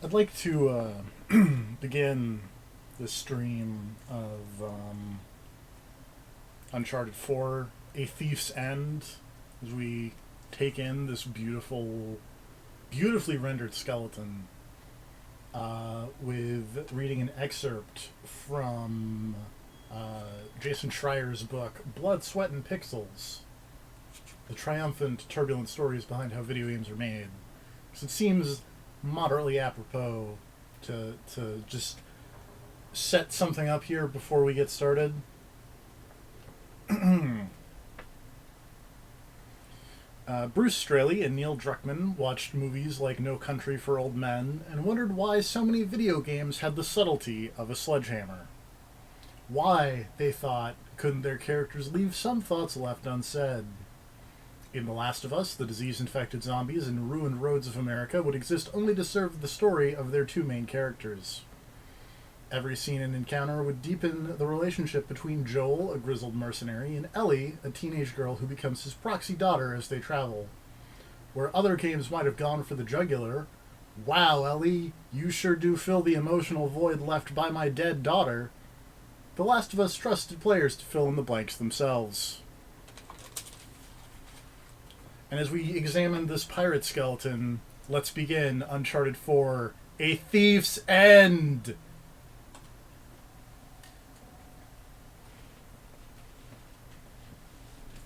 I'd like to begin this stream of Uncharted 4, A Thief's End, as we take in this beautifully rendered skeleton with reading an excerpt from Jason Schreier's book, Blood, Sweat, and Pixels, the triumphant, turbulent stories behind how video games are made. Because it seems moderately apropos to just set something up here before we get started. Bruce Straley and Neil Druckmann watched movies like No Country for Old Men and wondered why so many video games had the subtlety of a sledgehammer. Why, they thought, couldn't their characters leave some thoughts left unsaid? In The Last of Us, the disease-infected zombies and ruined roads of America would exist only to serve the story of their two main characters. Every scene and encounter would deepen the relationship between Joel, a grizzled mercenary, and Ellie, a teenage girl who becomes his proxy daughter as they travel. Where other games might have gone for the jugular, "Wow, Ellie, you sure do fill the emotional void left by my dead daughter," The Last of Us trusted players to fill in the blanks themselves. And as we examine this pirate skeleton, let's begin Uncharted 4, A Thief's End!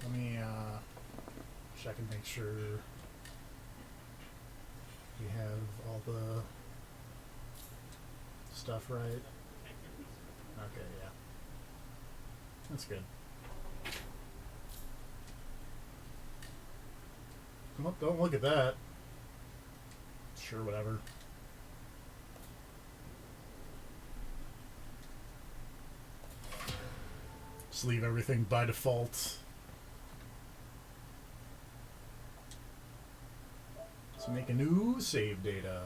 Let me check and make sure we have all the stuff right. Okay, yeah. That's good. Oh, don't look at that. Sure, whatever. Just leave everything by default. Let's make a new save data.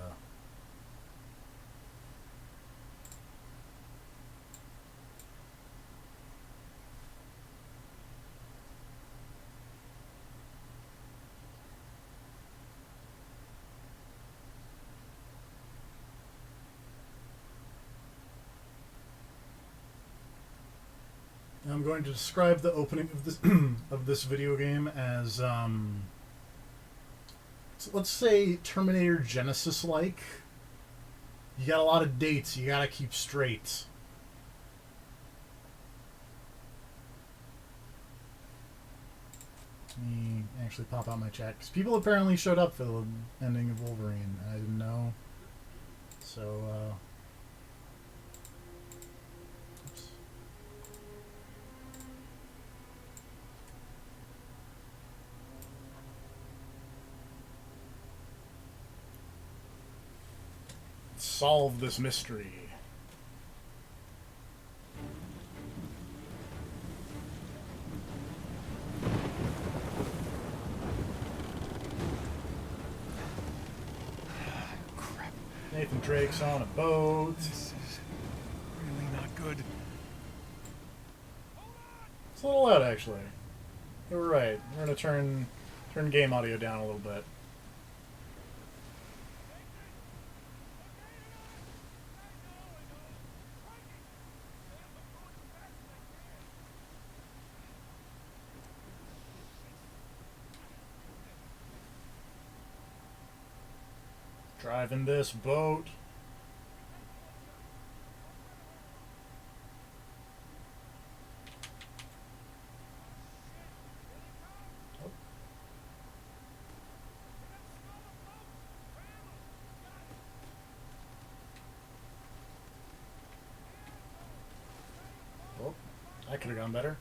I'm going to describe the opening of this of this video game as let's say Terminator Genesis like. You got a lot of dates you gotta keep straight. Let me actually pop out my chat because people apparently showed up for the ending of Wolverine. I didn't know. So solve this mystery. Crap. Nathan Drake's on a boat. This is really not good. It's a little loud, actually. You were right. We're gonna turn game audio down a little bit. Driving this boat. Oh, that could have gone better.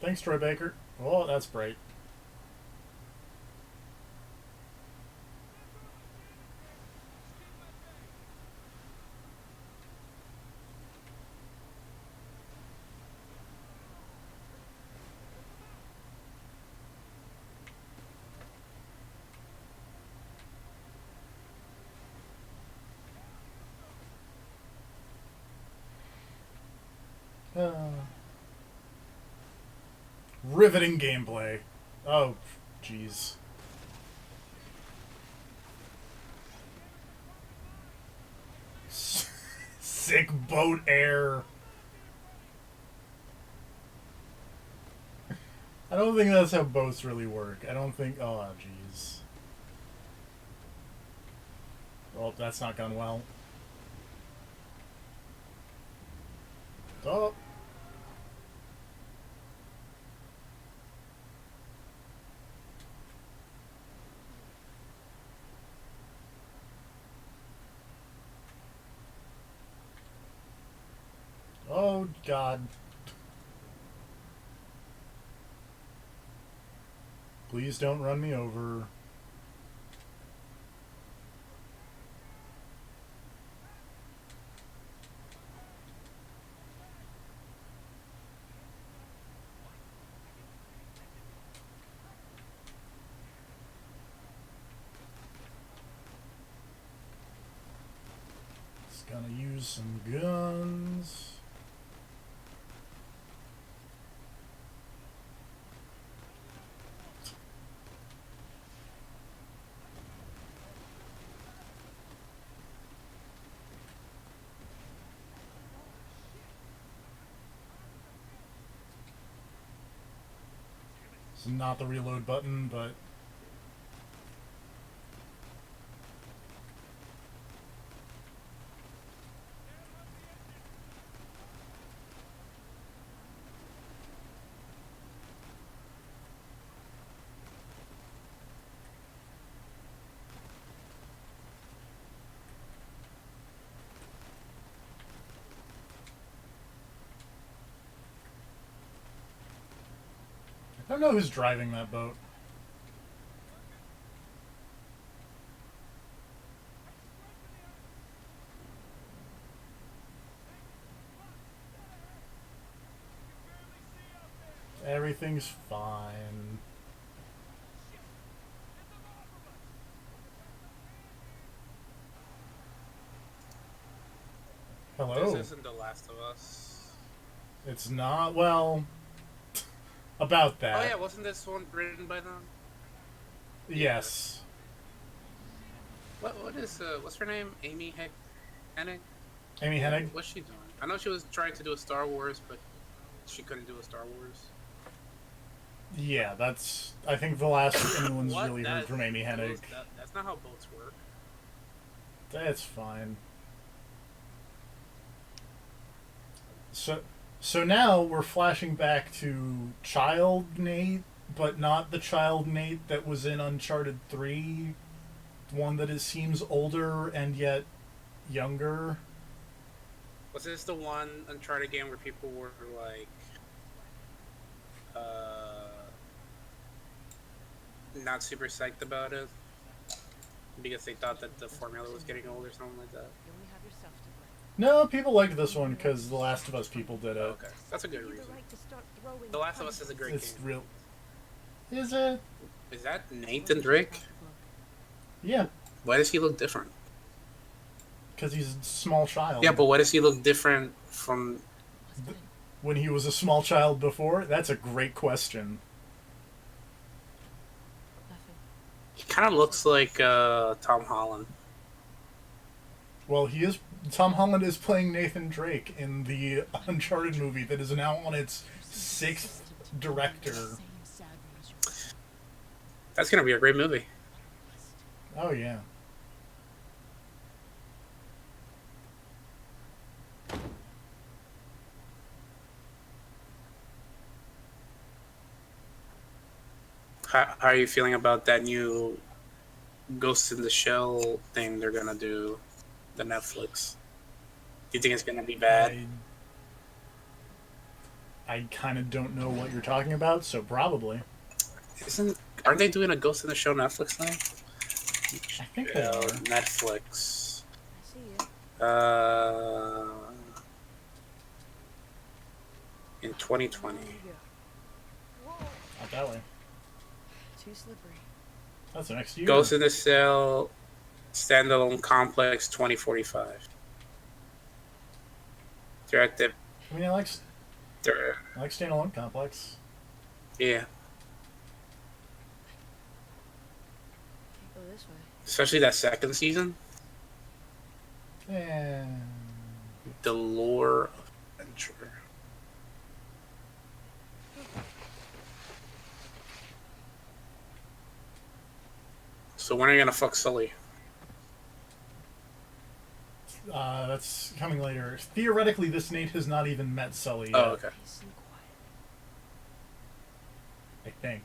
Thanks, Troy Baker. Oh, that's bright. Riveting gameplay. Oh, jeez. Sick boat air. I don't think that's how boats really work. I don't think. Oh, jeez. Well, that's not gone well. Oh. Oh, God. Please don't run me over. It's gonna use some guns. It's not the reload button, but I don't know who's driving that boat. Everything's fine. Hello? This isn't The Last of Us. It's not, well, about that. Oh yeah, wasn't this one written by them? Yes. What's her name? Hennig? Amy Hennig? What's she doing? I know she was trying to do a Star Wars, but she couldn't do a Star Wars. Yeah, that's. I think the last anyone's What? really heard from Amy Hennig. That's not how boats work. That's fine. So now we're flashing back to child Nate, but not the child Nate that was in Uncharted 3. One that seems older and yet younger. Was this the one Uncharted game where people were like, not super psyched about it because they thought that the formula was getting old or something like that? No, people liked this one because The Last of Us people did it. Oh, okay, that's a good reason. The Last of Us is a great It's game. real. Is it? Is that Nathan Drake? Yeah, Why does he look different? because he's a small child. Yeah, but why does he look different from... When he was a small child before? That's a great question. He kind of looks like Tom Holland. Well, he is. Tom Holland is playing Nathan Drake in the Uncharted movie that is now on its 6th director. That's gonna be a great movie. Oh, yeah. How are you feeling about that new Ghost in the Shell thing they're gonna do, the Netflix? Do you think it's gonna be bad? I kind of don't know what you're talking about, so probably. Aren't they doing a Ghost in the Shell Netflix thing? I think they are. Netflix. In 2020. Not that way. Too slippery. That's next year. Ghost in the Shell standalone complex 2045. They're at the. I mean, I like They're, Standalone Complex. yeah. Can't go this way. Especially that second season. And The lore of adventure. So when are you gonna fuck Sully? That's coming later. Theoretically, this Nate has not even met Sully yet. Oh, okay. Peace and quiet. I think.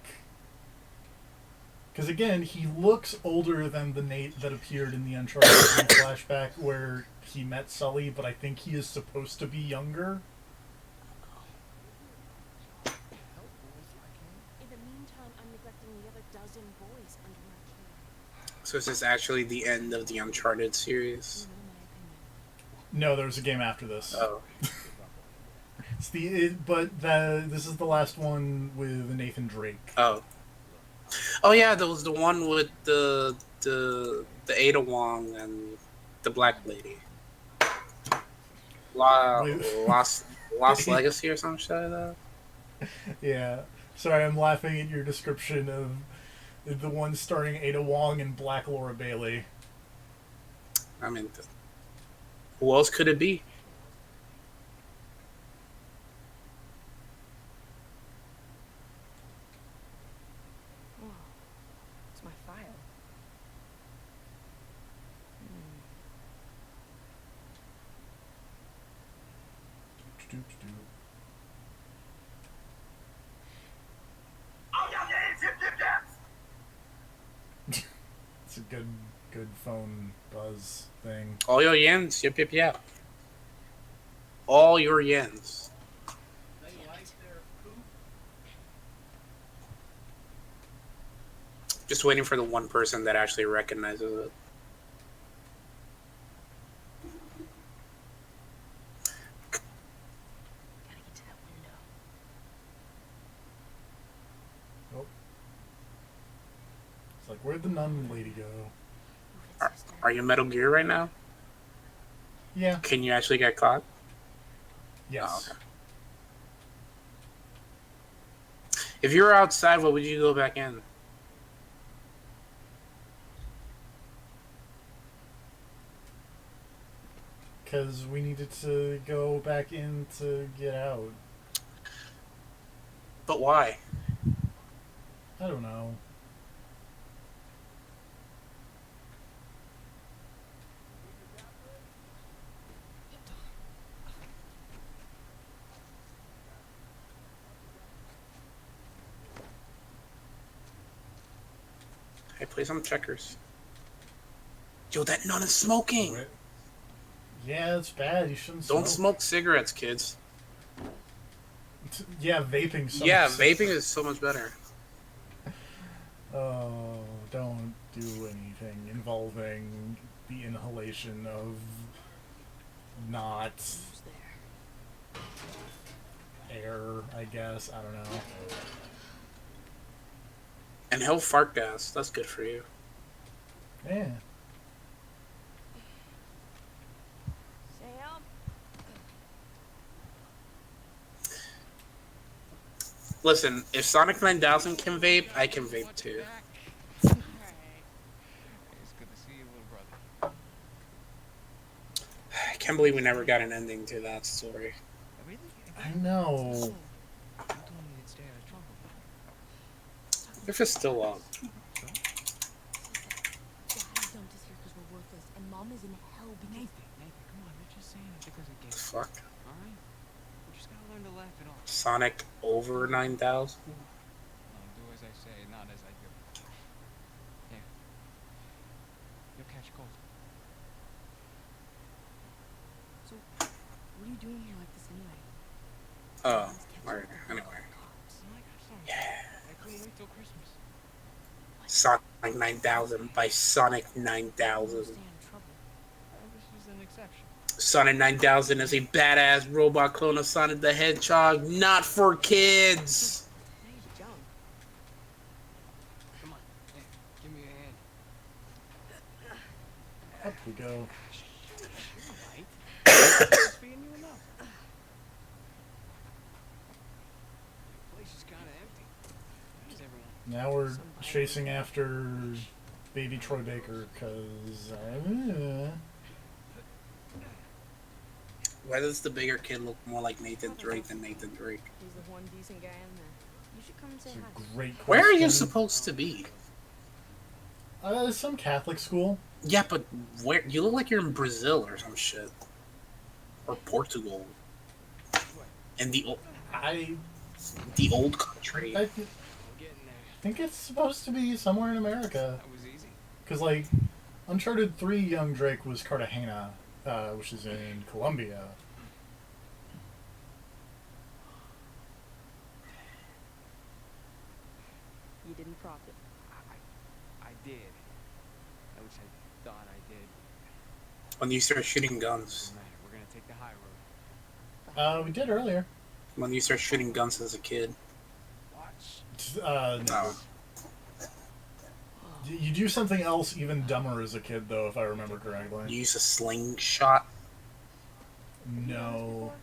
Because again, he looks older than the Nate that appeared in the Uncharted flashback where he met Sully, but I think he is supposed to be younger. In the meantime, I'm neglecting the other dozen boys under my care. So is this actually the end of the Uncharted series? You know my opinion. No, there was a game after this. Oh. This is the last one with Nathan Drake. Oh. Oh yeah, there was the one with the Ada Wong and the black lady. Lost Legacy or some shit like that. Yeah. Sorry, I'm laughing at your description of the one starring Ada Wong and Black Laura Bailey. I mean, who else could it be? Whoa. It's my file. It's a good phone buzz thing. All your yens, yep, yep, yep. All your yens. Just waiting for the one person that actually recognizes it. Gotta get to that window. Oh. It's like, where'd the nun lady go? Move it, Are, sister. are you Metal Gear right now? Yeah. Can you actually get caught? Yes. Oh, okay. If you were outside, what would you go back in? Because we needed to go back in to get out. But why? I don't know. Hey, play some checkers. Yo, that nun is smoking! Wait. Yeah, it's bad. You shouldn't Don't smoke cigarettes, kids. Yeah, vaping. Yeah, vaping is so much better. Oh, don't do anything involving the inhalation of not Who's there? air, I guess. I don't know. And hell fart gas. That's good for you. Yeah. Sam? Listen, if Sonic 9000 can vape, I can vape too. It's good to see you, little brother. I can't believe we never got an ending to that story. Really? I know. You told me you'd stay out of trouble. If it's still up. Dad dumped us here because we're worthless, and Mom is in hell because... Nathan, come on. You're just saying it because of games. Fuck. Alright? We just gotta learn to laugh it off. Sonic over 9000? No, do as I say, not as I do. Here. You'll catch cold. So, what are you doing here like this anyway? Oh, Mom's kept alright, you from anyway. the cops. Oh my gosh, sorry. Yeah. I couldn't wait till Christmas. Sonic 9000 by Sonic You'll 9000. stay out of trouble. This is an exception. Sonic 9000 is a badass robot clone of Sonic the Hedgehog, not for kids! Now you jump. Come on. Hey, give me a hand. Up we go. You're right. It's being you enough. The place is kind of empty. Where's everyone? Now we're chasing after baby Troy Baker, because... Why does the bigger kid look more like Nathan Drake than Nathan Drake? He's the one decent guy in there. You should come and say It's hi. a great question. Where are you supposed to be? Some Catholic school. Yeah, but where? You look like you're in Brazil or some shit. Or Portugal. In the old country. I I'm getting there. think it's supposed to be somewhere in America. That was easy. Because, like, Uncharted 3 Young Drake was Cartagena, which is in Colombia. You didn't profit. I did. At least I thought I did. When you start shooting guns. Doesn't matter. We're gonna take the high road. We did earlier. When you start shooting guns as a kid. Watch. No. No. You do something else even dumber as a kid, though, if I remember You correctly. use a slingshot. No.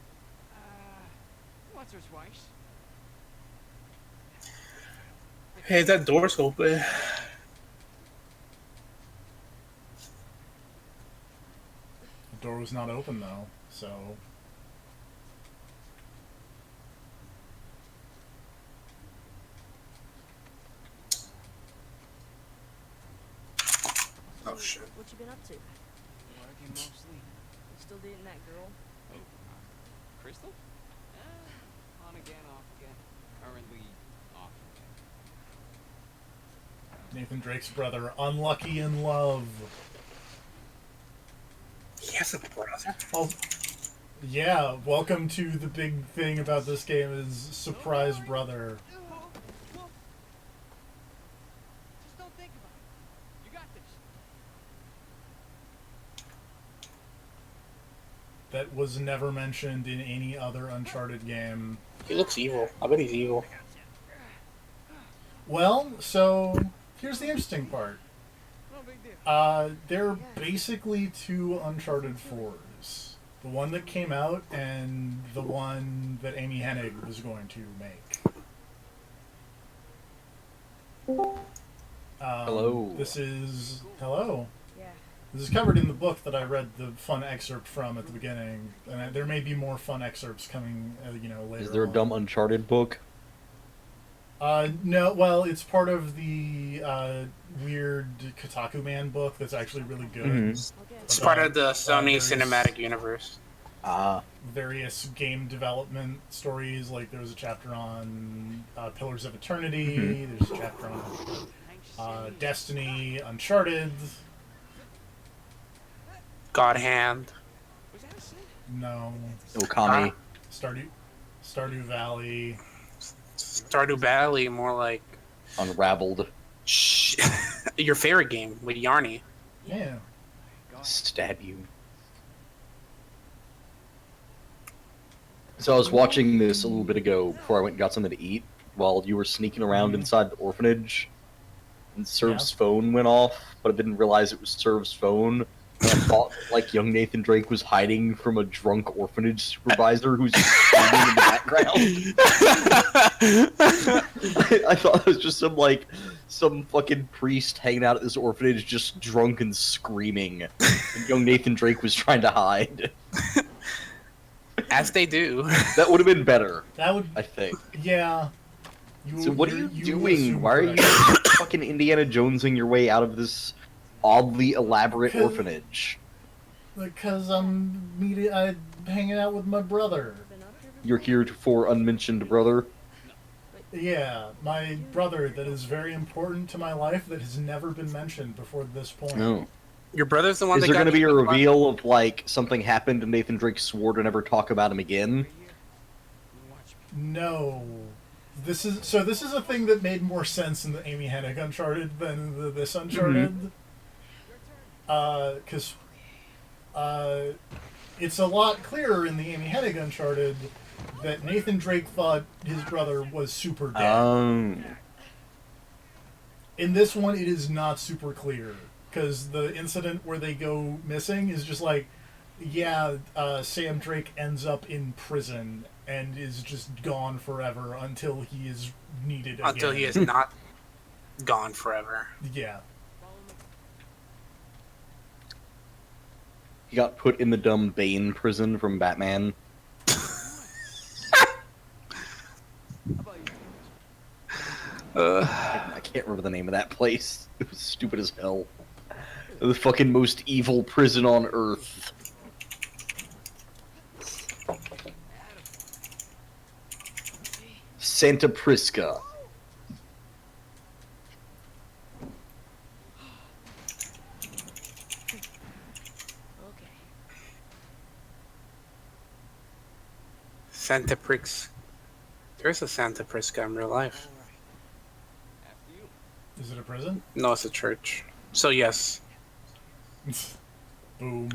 Once or twice. Hey, that door's open. The door was not open, though, so... Oh, So, shit. What you been up to? You Working mostly. still dating that girl? Oh, Crystal? On again, off again. Currently off again. Nathan Drake's brother, unlucky in love. He has a brother? Oh, yeah, welcome to the big thing about this game is surprise brother. Just don't think about it. You got this. That was never mentioned in any other Uncharted game. He looks evil. I bet he's evil. Well, so here's the interesting part. No big deal. There are basically two Uncharted 4s. The one that came out and the one that Amy Hennig was going to make. Hello. Hello. Yeah. This is covered in the book that I read the fun excerpt from at the beginning, and there may be more fun excerpts coming, later. Is there a on. dumb Uncharted book? No. Well, it's part of the weird Kotaku Man book that's actually really good. Mhm. Okay. It's part of the About Sony various- Cinematic Universe. Ah. Various game development stories. Like there was a chapter on Pillars of Eternity. There's a chapter on Destiny, Uncharted. God Hand. Was that a sin? No, Okami. Stardew Valley. Stardew Valley, more like Unraveled. your favorite game with Yarny. Yeah. Go ahead. Stab you. So I was watching this a little bit ago before I went and got something to eat while you were sneaking around inside the orphanage. And Serv's phone went off, but I didn't realize it was Serv's phone. And I thought, like, young Nathan Drake was hiding from a drunk orphanage supervisor who's screaming in the background. I thought it was just some fucking priest hanging out at this orphanage just drunk and screaming. And young Nathan Drake was trying to hide. As they do. That would have been better, That would. I think. Yeah. So what are you doing? assume Why are you correctly. fucking Indiana Jonesing your way out of this oddly elaborate orphanage? Because I'm hanging out with my brother. Been up here before? You're here for unmentioned brother? Yeah, my brother that is very important to my life that has never been mentioned before this point. No. Your brother's the one Is that there got going to be a you with reveal of, like, something happened and Nathan Drake swore to never talk about him again? Right here. You watch me. No. This is a thing that made more sense in the Amy Hennig Uncharted than this Uncharted. Because it's a lot clearer in the Amy Hennig Uncharted that Nathan Drake thought his brother was super dead. In this one, it is not super clear. Because the incident where they go missing is just like, yeah, Sam Drake ends up in prison and is just gone forever until he is needed again. until he is not gone forever. Yeah. Follow me. He got put in the dumb Bane prison from Batman. I can't remember the name of that place. It was stupid as hell. The fucking most evil prison on Earth. Santa Prisca. Okay. Santa Prix. There's a Santa Prisca in real life. After you. Is it a prison? No, it's a church. So yes. Boom.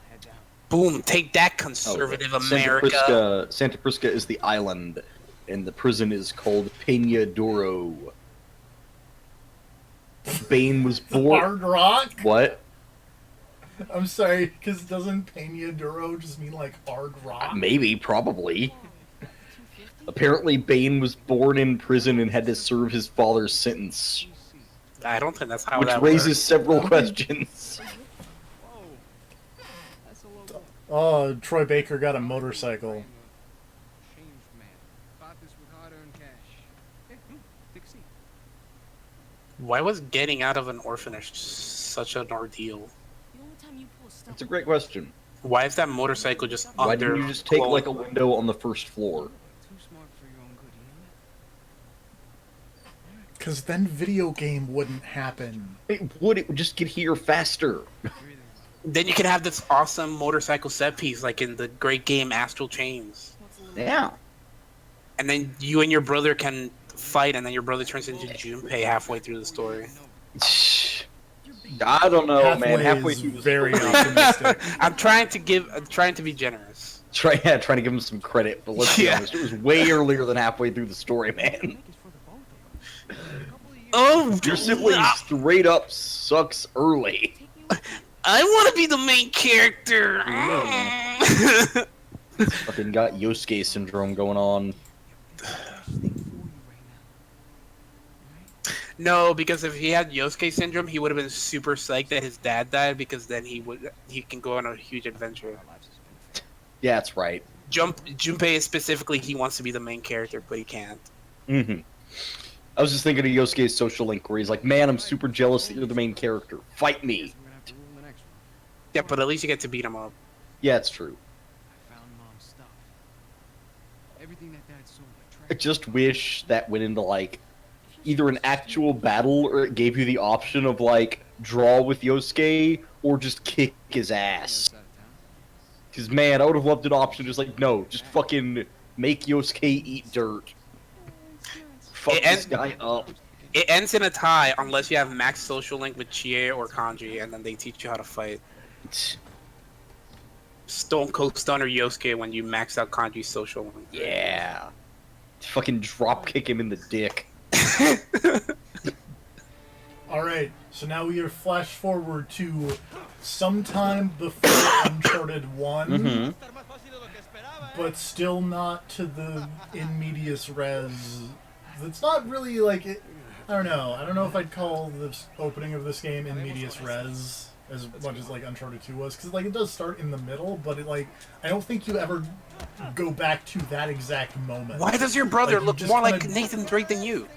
Head down. Boom! Take that, Oh, conservative Santa America. Prisca, Santa Prisca is the island, and the prison is called Peña Duro. Bane was born. Hard Rock? What? I'm sorry, because doesn't Peña Duro just mean like hard rock? Maybe, probably. 250? Apparently, Bane was born in prison and had to serve his father's sentence, I don't think that's how which that raises works. several questions. Whoa. That's a low. Oh, Troy Baker got a motorcycle. Changed man. Bought this with hard-earned cash. Hey, take a seat. Why was getting out of an orphanage such an ordeal? The only time you pull stuff That's a great question. Why is that motorcycle just Why under? didn't you just take like a window on the first floor? Too smart for your own good, you know that? Because then video game wouldn't happen. It would just get here faster. Then you can have this awesome motorcycle set piece, like in the great game Astral Chains. Yeah. And then you and your brother can fight, and then your brother turns into Junpei halfway through the story. I don't know, man. Halfway is through the very story. optimistic. I'm trying to be generous. Trying to give him some credit, but let's be Yeah. honest, it was way earlier than halfway through the story, man. Make it for the both of us. Oh, Your sibling straight up sucks early. I want to be the main character. Fucking got Yosuke syndrome going on. No, because if he had Yosuke syndrome, he would have been super psyched that his dad died, because then he can go on a huge adventure. Yeah, that's right. Junpei is specifically, he wants to be the main character, but he can't. Mm-hmm. I was just thinking of Yosuke's social link where he's like, man, I'm super jealous that you're the main character. Fight me. I'm gonna have to ruin the next one. Yeah, but at least you get to beat him up. Yeah, it's true. I found mom's stuff. Everything that dad sold. I just wish that went into, like, either an actual battle or it gave you the option of, like, draw with Yosuke or just kick his ass. Because, man, I would have loved an option just like, no, just fucking make Yosuke eat dirt. Fuck this guy up. It ends in a tie unless you have max social link with Chie or Kanji, and then they teach you how to fight. Stone Cold Stunner Yosuke when you max out Kanji's social link. Yeah. Fucking drop kick him in the dick. Alright, so now we are flash forward to sometime before Uncharted 1, Mm-hmm. but still not to the in medias res. It's not really like it. I don't know. I don't know if I'd call this opening of this game in medias res as much as like Uncharted 2 was, because like it does start in the middle, but it like I don't think you ever go back to that exact moment. Why does your brother Like, you look just more like kinda- Nathan Drake than you?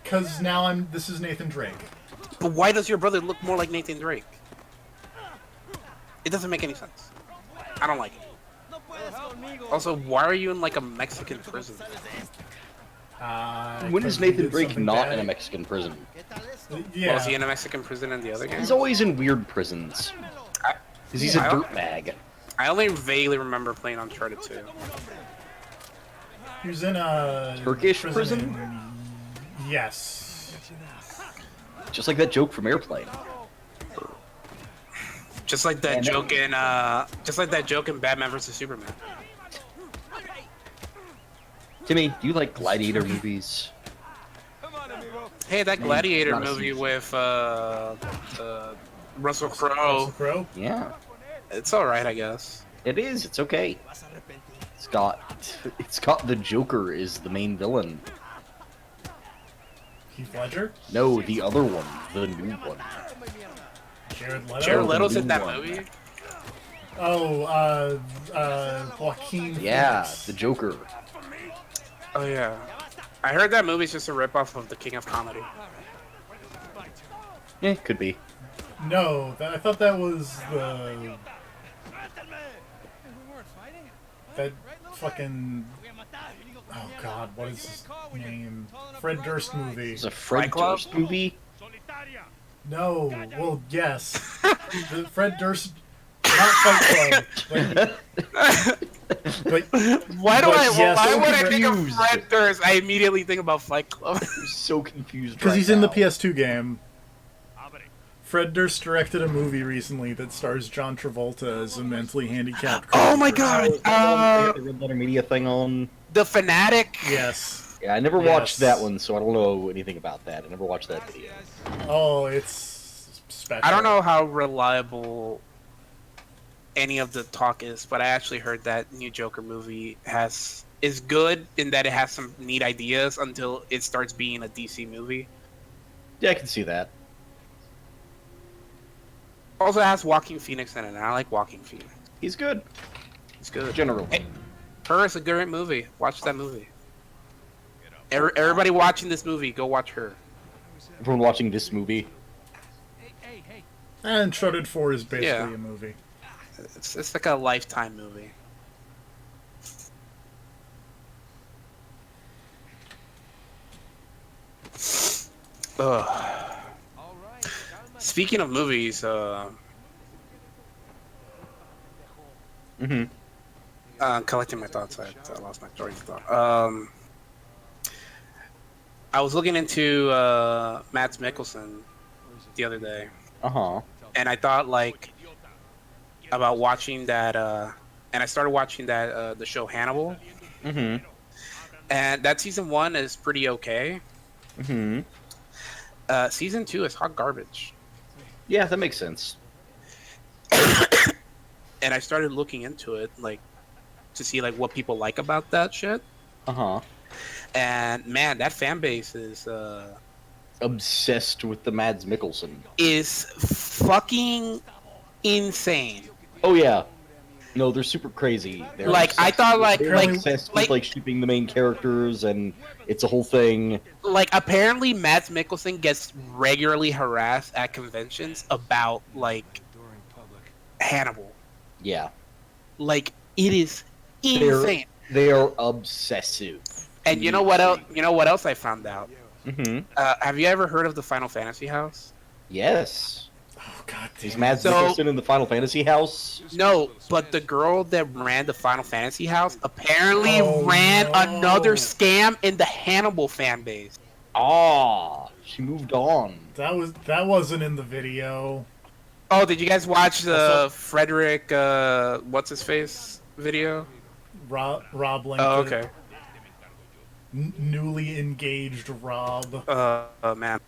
Because now this is Nathan Drake. But why does your brother look more like Nathan Drake? It doesn't make any sense. I don't like it. Also, why are you in like a Mexican prison? When is 'cause he Nathan did Drake something not bad. in a Mexican prison? Yeah. Was he in a Mexican prison in the other game? He's always in weird prisons. Because he's a I don't- dirtbag. I only vaguely remember playing Uncharted 2. He was in a Turkish prison? Yes. Just like that joke from Airplane. Just like that And- joke in Batman vs Superman. Timmy, do you like gladiator movies? Hey, that Gladiator not a movie season. with Russell Russell Crowe. Crowe? Yeah. It's alright, I guess. It is, it's okay. It's got the Joker is the main villain. Heath Ledger? No, the other one, the new one. Jared Leto? Jared the Leto's in new that one. movie? Oh, Joaquin Yeah, Phoenix. the Joker. Oh yeah, I heard that movie's just a ripoff of The King of Comedy. Yeah, could be. No, I thought that was the We weren't fighting. that fucking oh god, what is his name? Fred Durst movie. It's a Fred Fight Club? Durst movie. No, well, yes, the Fred Durst, not Fight Club, but Why do But I? yes, why so would I think of confused. Fred Durst? I immediately think about Fight Club. I'm so confused. because right he's in the now. PS2 game. Fred Durst directed a movie recently that stars John Travolta as a mentally handicapped. Oh my crime God! person. They had the Red Letter Media thing on. The Fanatic. Yes. Yeah, I never watched Yes. that one, so I don't know anything about that. I never watched that video. Oh, it's special. I don't know how reliable any of the talk is, but I actually heard that new Joker movie is good in that it has some neat ideas until it starts being a DC movie. Yeah, I can see that. Also has Joaquin Phoenix in it, and I like Joaquin Phoenix. He's good, He's good. generally. Hey, Her is a great movie. Watch that movie. Everybody watching this movie, go watch Her. Everyone watching this movie. And Uncharted 4 is basically Yeah. a movie. It's like a Lifetime movie. Ugh. Speaking of movies, Mm-hmm. collecting my thoughts. I lost my train of thought. I was looking into Mads Mikkelsen the other day, Uh-huh. and I thought like about watching that, and I started watching that the show Hannibal, Mm-hmm. and that season 1 is pretty okay. Mm-hmm. Season 2 is hot garbage, Yeah, that makes sense. and I started looking into it like to see like what people like about that shit. Uh-huh. And man, that fan base Obsessed with the Mads Mikkelsen. is fucking insane. Oh yeah. No, they're super crazy. They're Like, I obsessed thought, with- like- they're like- obsessed like- with like shipping the main characters, and it's a whole thing. Like, apparently Mads Mikkelsen gets regularly harassed at conventions about like Hannibal. Yeah, Like, it is They're- insane. they are obsessive. And you know what else? You know what else I found out? Mm-hmm. Have you ever heard of the Final Fantasy house? Yes. Oh god Is damn. Mads So- Mikkelsen in the Final Fantasy house? No, but the girl that ran the Final Fantasy house apparently Oh, ran no. another scam in the Hannibal fan base. Ah, she moved on. That wasn't in the video. Oh, did you guys watch the Also- Frederick, what's his face video? Rob Lincoln. Oh, okay. Newly engaged Rob. Man.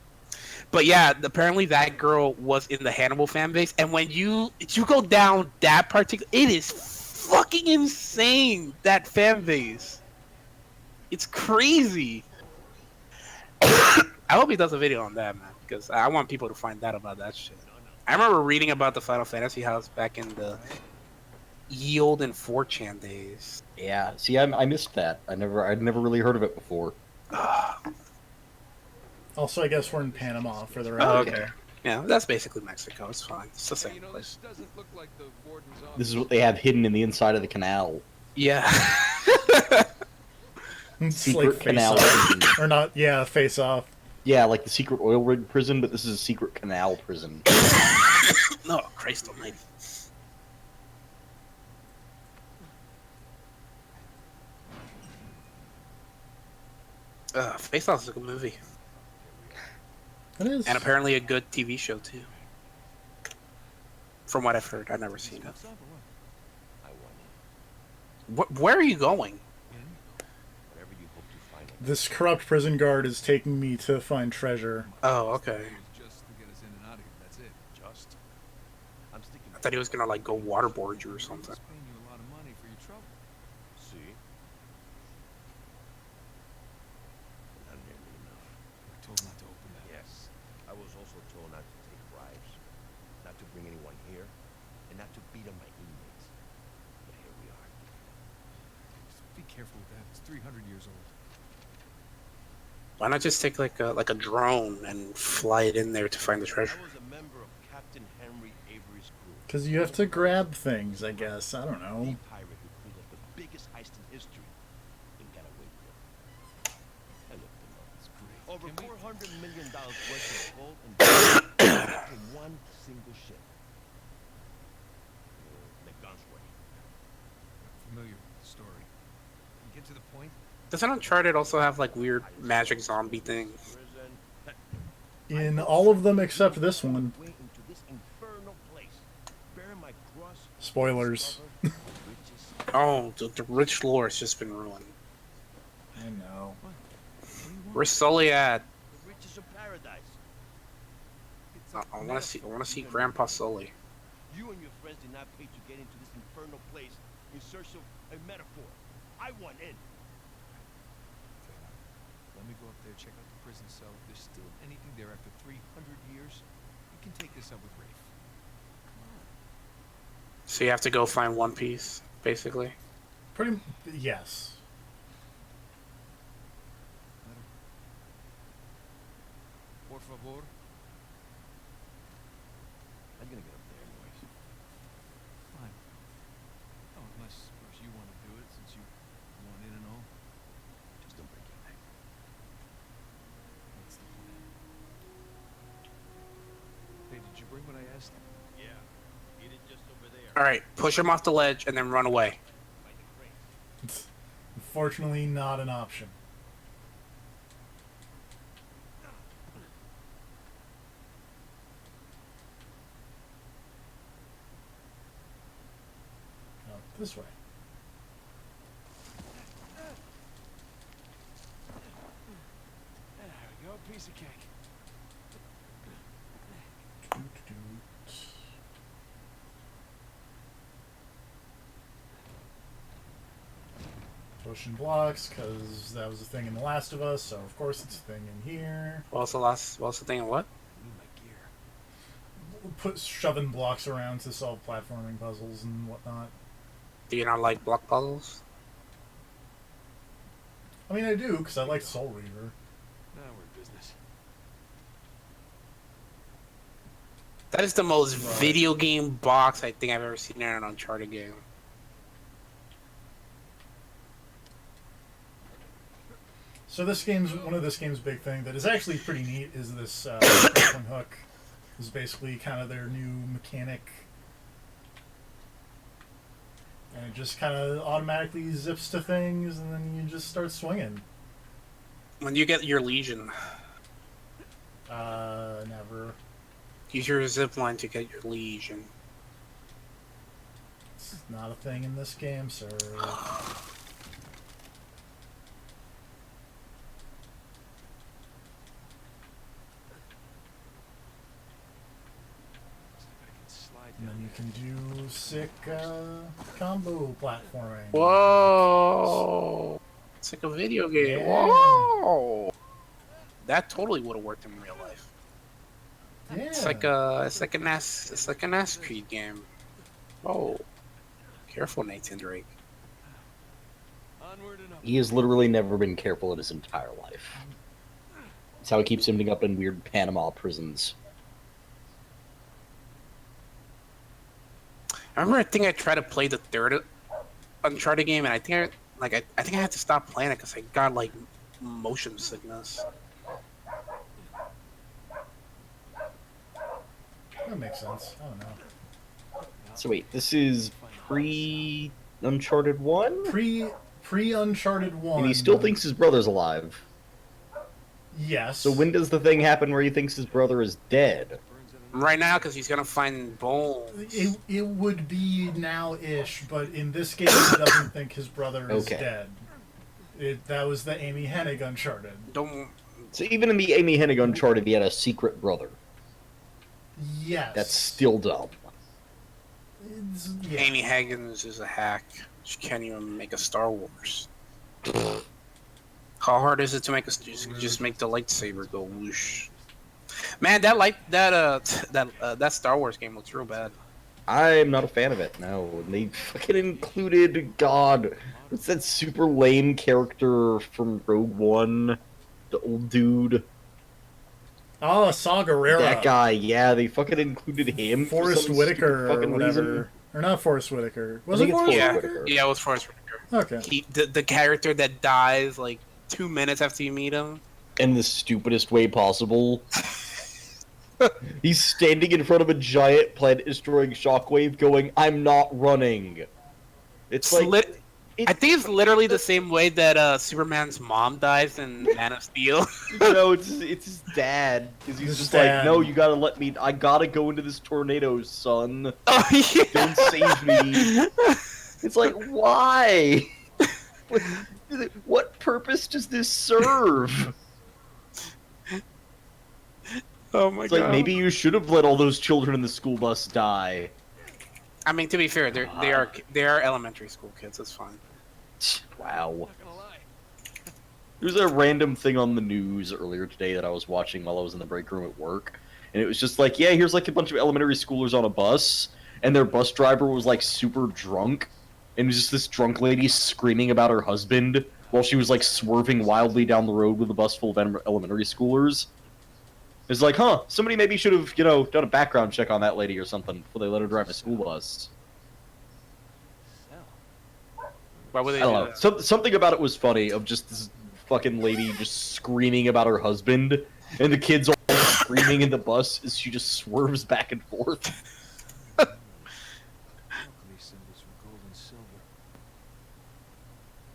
But yeah, apparently that girl was in the Hannibal fan base, and when you go down that particular, it is fucking insane, that fan base. It's crazy. I hope he does a video on that, man, because I want people to find out about that shit. I remember reading about the Final Fantasy house back in the ye olden 4chan days. Yeah. See, I missed that. I'd never really heard of it before. Also, I guess we're in Panama for the Oh, record. okay. Yeah, that's basically Mexico. It's fine. It's the same place. This is what they have hidden in the inside of the canal. Yeah. It's Secret like canal Face Off. prison. Or not, yeah, Face Off. Yeah, like the secret oil rig prison, but this is a secret canal prison. No, Christ almighty. Face Off is a good movie. It is. And apparently a good TV show, too. From what I've heard. I've never seen it. Where are you going? This corrupt prison guard is taking me to find treasure. Oh, okay. I thought he was gonna, like, go waterboard you or something. Yes, I was also told not to take bribes, not to bring anyone here, and not to beat on my inmates. Be careful with that. It's 300 years old. Why not just take like a drone and fly it in there to find the treasure? I was a member of Captain Henry Avery's crew. Because you have to grab things, I guess. I don't The know. pirate who pulled off the biggest heist in history and got away with it. I looked him up. It's great. Over Can we- $400 million worth of gold and diamonds in one single ship. The Gunsway. I'm familiar with the story. Can you get to the point? Doesn't Uncharted also have like weird magic zombie things? Prison. In all of them except this one. Way into this infernal place. Bearing my cross. Spoilers. Discover the richest Oh, the rich lore has just been ruined. I know. What do you want? Where's Sully at? the riches of paradise. It's I want to see Grandpa Sully. You and your friends did not pay to get into this infernal place in search of a metaphor. I want in. Let me go up there, check out the prison cell. If there's still anything there after 300 years, we can take this up with Rafe. So you have to go find One Piece, basically. Pretty. Yes. Por favor. I'm gonna get up there anyways. Fine. Oh, unless, of course, you want to do it since you want in and all. Just don't break your neck. That's the plan. Hey, did you bring what I asked? Yeah. Eat it just over there. All right, push him off the ledge and then run away. By the crate. Unfortunately, not an option. No, this way. There we go, piece of cake. Pushing blocks, because that was a thing in The Last of Us, so of course it's a thing in here. What's the thing of what? I need my gear. Put shoving blocks around to solve platforming puzzles and whatnot. Do you not like block puzzles? I mean, I do, because I like Soul Reaver. Now we're in business. That is the most Right. video game box I think I've ever seen in an Uncharted game. So this game's one of this game's big thing that is actually pretty neat is this grappling hook. Is basically kind of their new mechanic, and it just kind of automatically zips to things, and then you just start swinging. When you get your Legion, Never. use your zip line to get your Legion. It's not a thing in this game, sir. Looks like I can slide And down then you there. can do sick combo platforming. Whoa! It's like a video game. Yeah. Whoa! That totally would have worked in real life. Yeah. It's like an Ass Creed game. Oh, careful, Nathan Drake. Onward and up. He has literally never been careful in his entire life. That's how he keeps ending up in weird Panama prisons. I remember I think I tried to play the third Uncharted game, and I think I think I had to stop playing it because I got like motion sickness. That makes sense. I don't know. So wait, this is pre Uncharted 1? Pre Uncharted 1. And he still thinks his brother's alive. Yes. So when does the thing happen where he thinks his brother is dead? Burns at an Right now, because he's gonna find bones. It would be now-ish, but in this game he doesn't think his brother is Okay. dead. That was the Amy Hennig Uncharted. Don't. So even in the Amy Hennig Uncharted, he had a secret brother. Yes. That's still dumb. Yeah. Amy Higgins is a hack. She can't even make a Star Wars. How hard is it to make just make the lightsaber go whoosh? Man, that Star Wars game looks real bad. I'm not a fan of it. No, and they fucking included God. What's that super lame character from Rogue One? The old dude. Oh, Saw Gerrera. That guy. Yeah, they fucking included him. For Forrest some Whitaker stupid or fucking whatever. reason. Or not Forrest Whitaker. Was I it think it's Forrest Forrest Whitaker? Whitaker. Yeah, it was Forrest Whitaker. Okay. The character that dies like 2 minutes after you meet him. In the stupidest way possible. He's standing in front of a giant planet-destroying shockwave going, I'm not running. It's like... I think it's literally the same way that Superman's mom dies in Man of Steel. No, it's his dad. Because he's His just dad. like, no, you gotta let me... I gotta go into this tornado, son. Oh, yeah. Don't save me. It's like, why? What purpose does this serve? Oh my It's god. like, maybe you should have let all those children in the school bus die. I mean, to be fair, they are elementary school kids. It's fine. Wow. Not gonna lie. There's a random thing on the news earlier today that I was watching while I was in the break room at work. And it was just like, yeah, here's like a bunch of elementary schoolers on a bus. And their bus driver was like super drunk. And it was just this drunk lady screaming about her husband while she was like swerving wildly down the road with a bus full of elementary schoolers. It's like, huh, somebody maybe should have, done a background check on that lady or something before they let her drive a school bus. Why would they I do don't know. that? Something about it was funny, of just this fucking lady just screaming about her husband, and the kids all screaming in the bus as she just swerves back and forth. Alchemy symbols for gold and silver.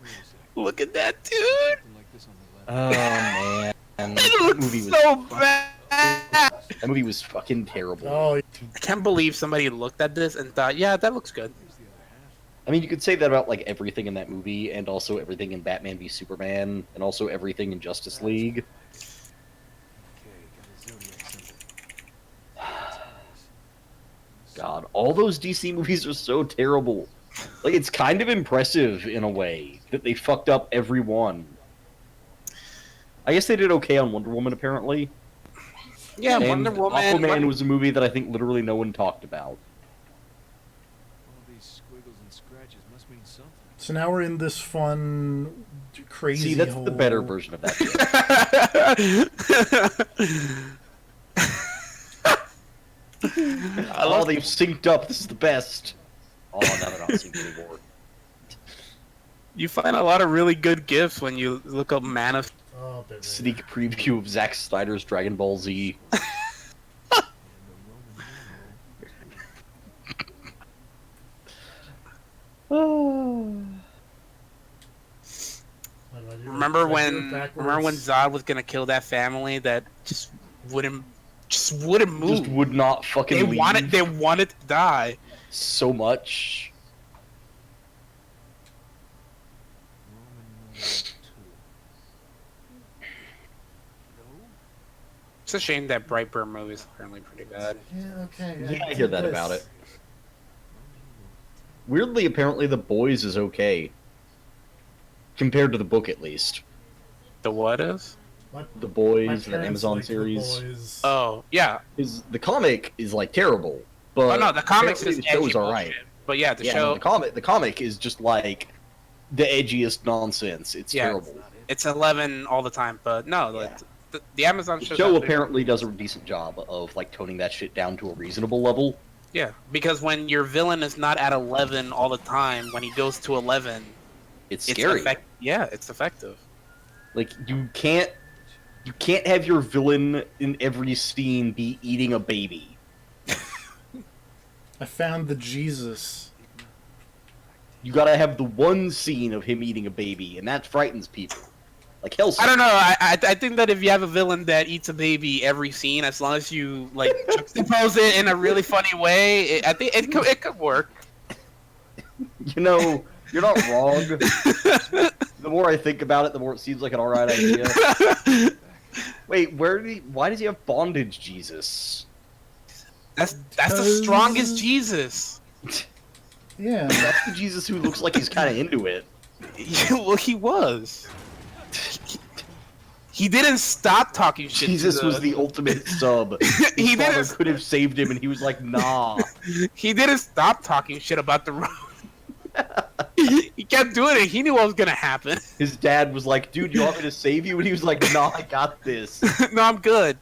Wait a sec. Look at that dude. Something like this on the Oh, left. man. It That looks movie was, so bad. that movie was fucking terrible. Oh, I can't believe somebody looked at this and thought, yeah, that looks good. Here's the other half. I mean, you could say that about, like, everything in that movie, and also everything in Batman v Superman, and also everything in Justice League. Okay, got a zodiac symbol. God, all those DC movies are so terrible. Like, it's kind of impressive, in a way, that they fucked up every one. I guess they did okay on Wonder Woman, apparently. Yeah, And Wonder Woman. Aquaman was a movie that I think literally no one talked about. All these squiggles and scratches must mean something. so now we're in this fun, crazy. See, that's whole... the better version of that joke. Oh, they've synced up. This is the best. Oh, now they're not synced anymore. You find a lot of really good gifts when you look up Man of. Oh, baby. Sneak preview of Zack Snyder's Dragon Ball Z. And the Roman numeral. What do I do? Remember Should I do it when backwards? Zod was gonna kill that family that just wouldn't move. Just would not fucking They leave wanted to die. so much. Roman numeral 2. No? It's a shame that Brightburn movie is apparently pretty bad. Yeah, okay. Yeah, I hear that about it. Weirdly, apparently The Boys is okay. Compared to the book, at least. The what is? What? The My Boys, the parents Amazon liked The series. Boys. Oh yeah. The comic is, like, terrible. But Oh no, the comics apparently is the show's edgy alright. bullshit. But yeah, the Yeah, show no, the comic is just, like, the edgiest nonsense. It's Yeah. terrible. it's 11 all the time. But no, like, the Amazon The show. show apparently does a decent job of, like, toning that shit down to a reasonable level. Yeah, because when your villain is not at 11 all the time, when he goes to 11, It's it's scary. Yeah, it's effective. Like, you can't have your villain in every scene be eating a baby. I found the Jesus. You gotta have the one scene of him eating a baby, and that frightens people. Like Hellsing. I don't know. I think that if you have a villain that eats a baby every scene, as long as you like juxtapose it in a really funny way, I think it could work. You know, you're not wrong. The more I think about it, the more it seems like an alright idea. Wait, why does he have bondage Jesus? That's the strongest Jesus. Yeah. That's the Jesus who looks like he's kind of into it. Well, he was. He didn't stop talking shit. Jesus was the ultimate sub. His He father didn't. could have saved him, and he was like, "Nah." He didn't stop talking shit about the road. He kept doing it. He knew what was gonna happen. His dad was like, "Dude, you want me to save you?" And he was like, "Nah, I got this." No, I'm good.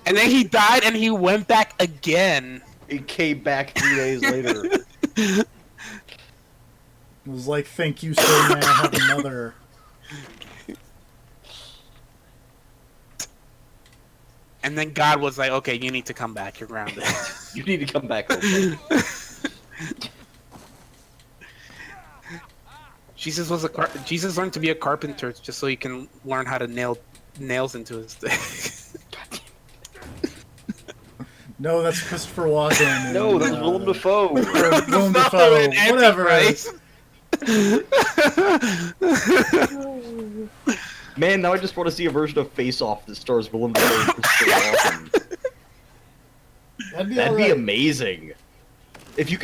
And then he died, and he went back again. He came back 3 days later. It was like, thank you, sir, may I have another? And then God was like, "Okay, you need to come back. You're grounded." You need to come back home. Jesus Jesus learned to be a carpenter just so he can learn how to nail nails into his thing. No, that's Christopher Walken. No, that's Willem Dafoe. Willem No, Dafoe, an whatever. Antichrist. Man, now I just want to see a version of Face Off that stars Willem Dafoe and Christopher Walken. That'd be, That'd be alright. amazing. If you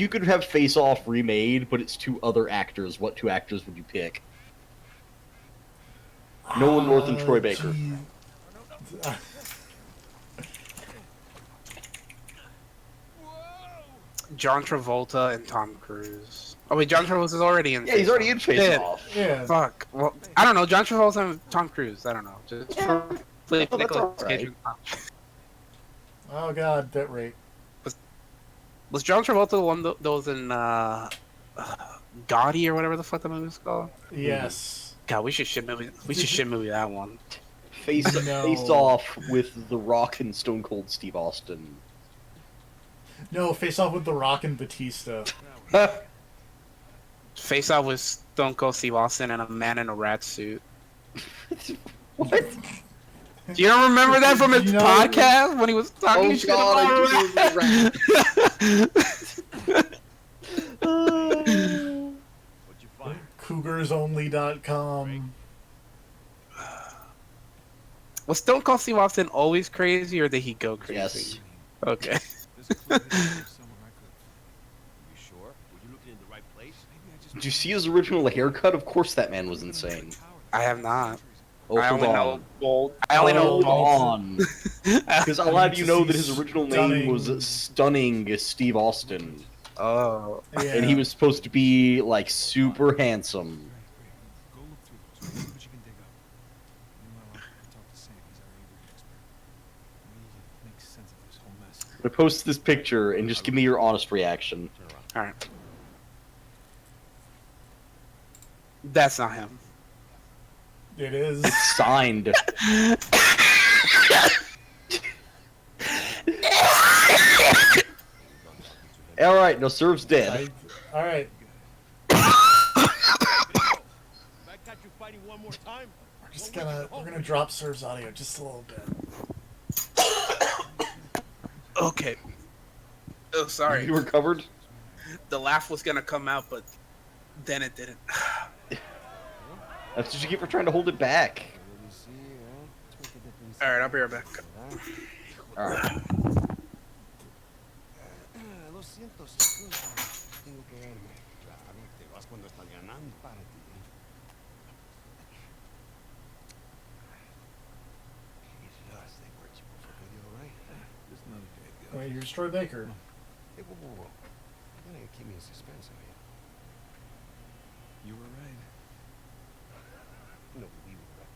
could have Face Off remade, but it's 2 other actors, what 2 actors would you pick? Nolan North and Troy Baker. Gee. John Travolta and Tom Cruise. Oh wait, John Travolta's already in. Yeah, he's already in Face Shit. Off. Yeah. Fuck. Well, I don't know. John Travolta and Tom Cruise. I don't know. Just Yeah. for like, Oh, that's Nicolas alright. Cage and Tom. Oh god, bit rate. Was John Travolta the one that was in Gotti or whatever the fuck the movie was called? Yes. God, we should shit movie. We should shit movie that one. Face No. Off with The Rock and Stone Cold Steve Austin. No, Face Off with The Rock and Batista. Face Off with Stone Cold Steve Austin and a man in a rat suit. What? Do you don't remember that from his You know- podcast when he was talking Oh shit god, about I do What'd you find? CougarsOnly.com. Was Stone Cold Steve Austin always crazy, or did he go crazy? Yes. Okay. There's a clue hidden here somewhere I could. You sure? Were you looking in the right place? Maybe I just. Did you see his original haircut? Of course that man was insane. I have not. Oh, I hold only on. know bald. I only know Hold bald. on. Because I'll have you know that his original name Stunning. was Stunning Steve Austin. Oh. Yeah. And he was supposed to be, like, super handsome. Go look through those. See what you can dig up. Meanwhile, I'll talk to Sam. He's our Avery expert. We need to make sense of this whole mess. I'm gonna post this picture and just give me your honest reaction. Turn around. All right. That's not him. It is. It's signed. Alright, no, Serv's dead. Alright, If I catch you fighting one more time, we're gonna drop Serve's audio just a little bit. Okay. Oh, sorry. You recovered? The laugh was gonna come out, but then it didn't. That's what you get for trying to hold it back. All right, I'll be right back. Alright. Lo siento, chicos. Tengo que irme. Claro, te vas cuando estás ganando. Párate. They were motherfucker. You alright? Just another day, Gil. Wait, here's Troy Baker. Hey, whoa, whoa, whoa. You're gonna keep me in suspense, are you? You were right. No, we were right.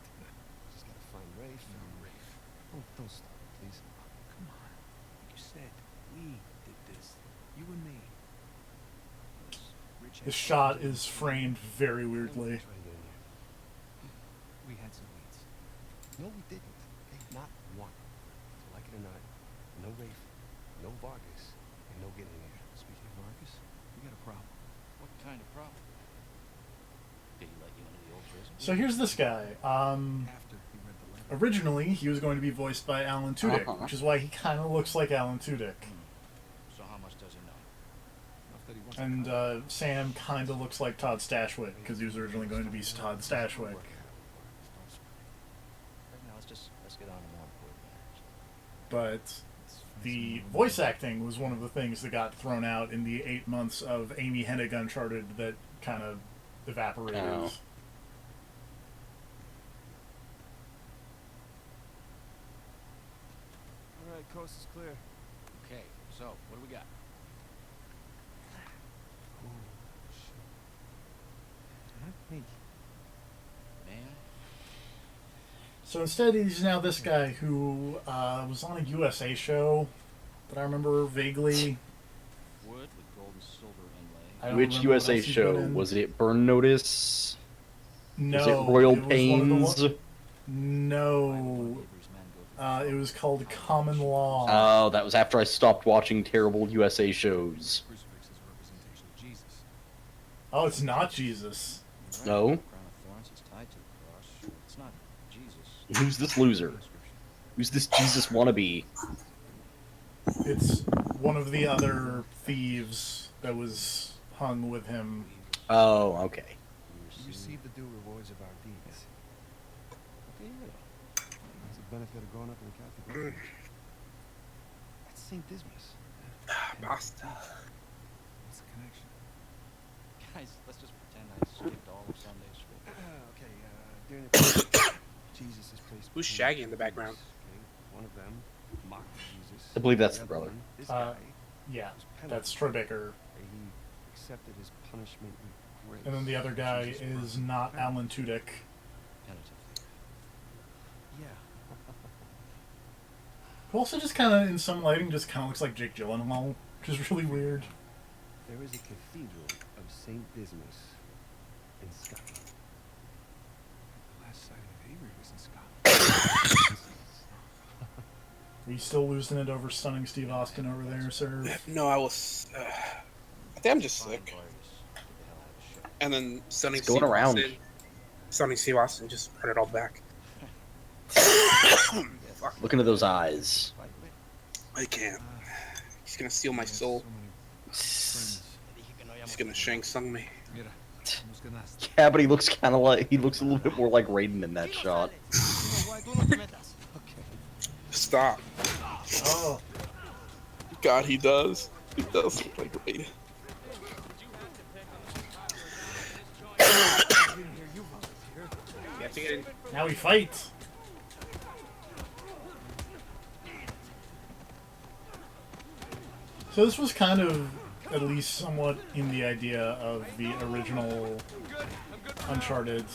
Just gotta find Rafe. Rafe. Don't stop, please. Come on. Like you said, we did this. You and me. Rich This had shot something is to do. framed very weirdly. Try to get in here. We had some leads. No, we didn't. Hey, not one. So like it or not, no Rafe, no Vargas, and no getting in here. Speaking of Vargas, we got a problem. What kind of problem? Did he let you into the old prison? So here's this guy. After he read the letter. Originally, he was going to be voiced by Alan Tudyk, Uh-huh. which is why he kind of looks like Alan Tudyk. So how much does he know? Enough that he wants And to Sam kind of looks like Todd Stashwick, because he was originally going to be Todd Stashwick. Right now, let's get on to more important matters. But the voice acting was one of the things that got thrown out in the 8 months of Amy Hennig Uncharted that kind of evaporated. Oh. coast is clear. Okay, so what do we got? Oh, shit. Hey. Man, So instead, he's now this guy who was on a USA show that I remember vaguely. wood with gold and silver I inlay. don't Which remember what USA else he's show? been in. Was it Burn Notice? No, Was it Royal it was one of the Pains? No, it was called Common Law. Oh, that was after I stopped watching terrible USA shows. Crucifix is a representation of Jesus. Oh, it's not Jesus. No? Crown of thorns is tied to the cross. It's not Jesus. Who's this loser? Who's this Jesus wannabe? It's one of the other thieves that was hung with him. Oh, okay. We receive the due rewards of our deeds. Okay, yeah. That's the benefit of growing up in a Catholic orphanage. That's St. Dismas. Pasta. What's the connection? Guys, let's just pretend I skipped all of Sunday school. Okay, during the Jesus is placed. Who's between Shaggy in the two background? thieves, okay? One of them mocked Jesus. I believe that's the other brother. one, this Uh, guy, Yeah, was penitent. that's Troy Baker. He accepted his punishment with grace. And then the other guy Jesus is worked. not Alan Tudyk. Penitent. Yeah. Who also just kind of, in some lighting, just kind of looks like Jake Gyllenhaal, which is really weird. There is a cathedral of St. Dismas in Scotland. The last sighting of Avery was in Scotland. Are you still losing it over stunning Steve Austin over there, sir? No, I was. I think I'm just Fine sick. boys. Get the hell out of the ship. And then Sonny It's going around. Steve Austin just brought it all back. Fuck, Look into those eyes. Fight with. I can't. He's gonna steal my I have soul. so many friends. He's gonna Shang Tsung me. Mira, hemos ganaste. Yeah, but he looks kind of like he looks a little bit more like Raiden in that shot. Stop. Oh, God, he does. He does look like Raiden. You have to get in. now he fights. So this was kind of, at least somewhat, in the idea of the original Uncharted.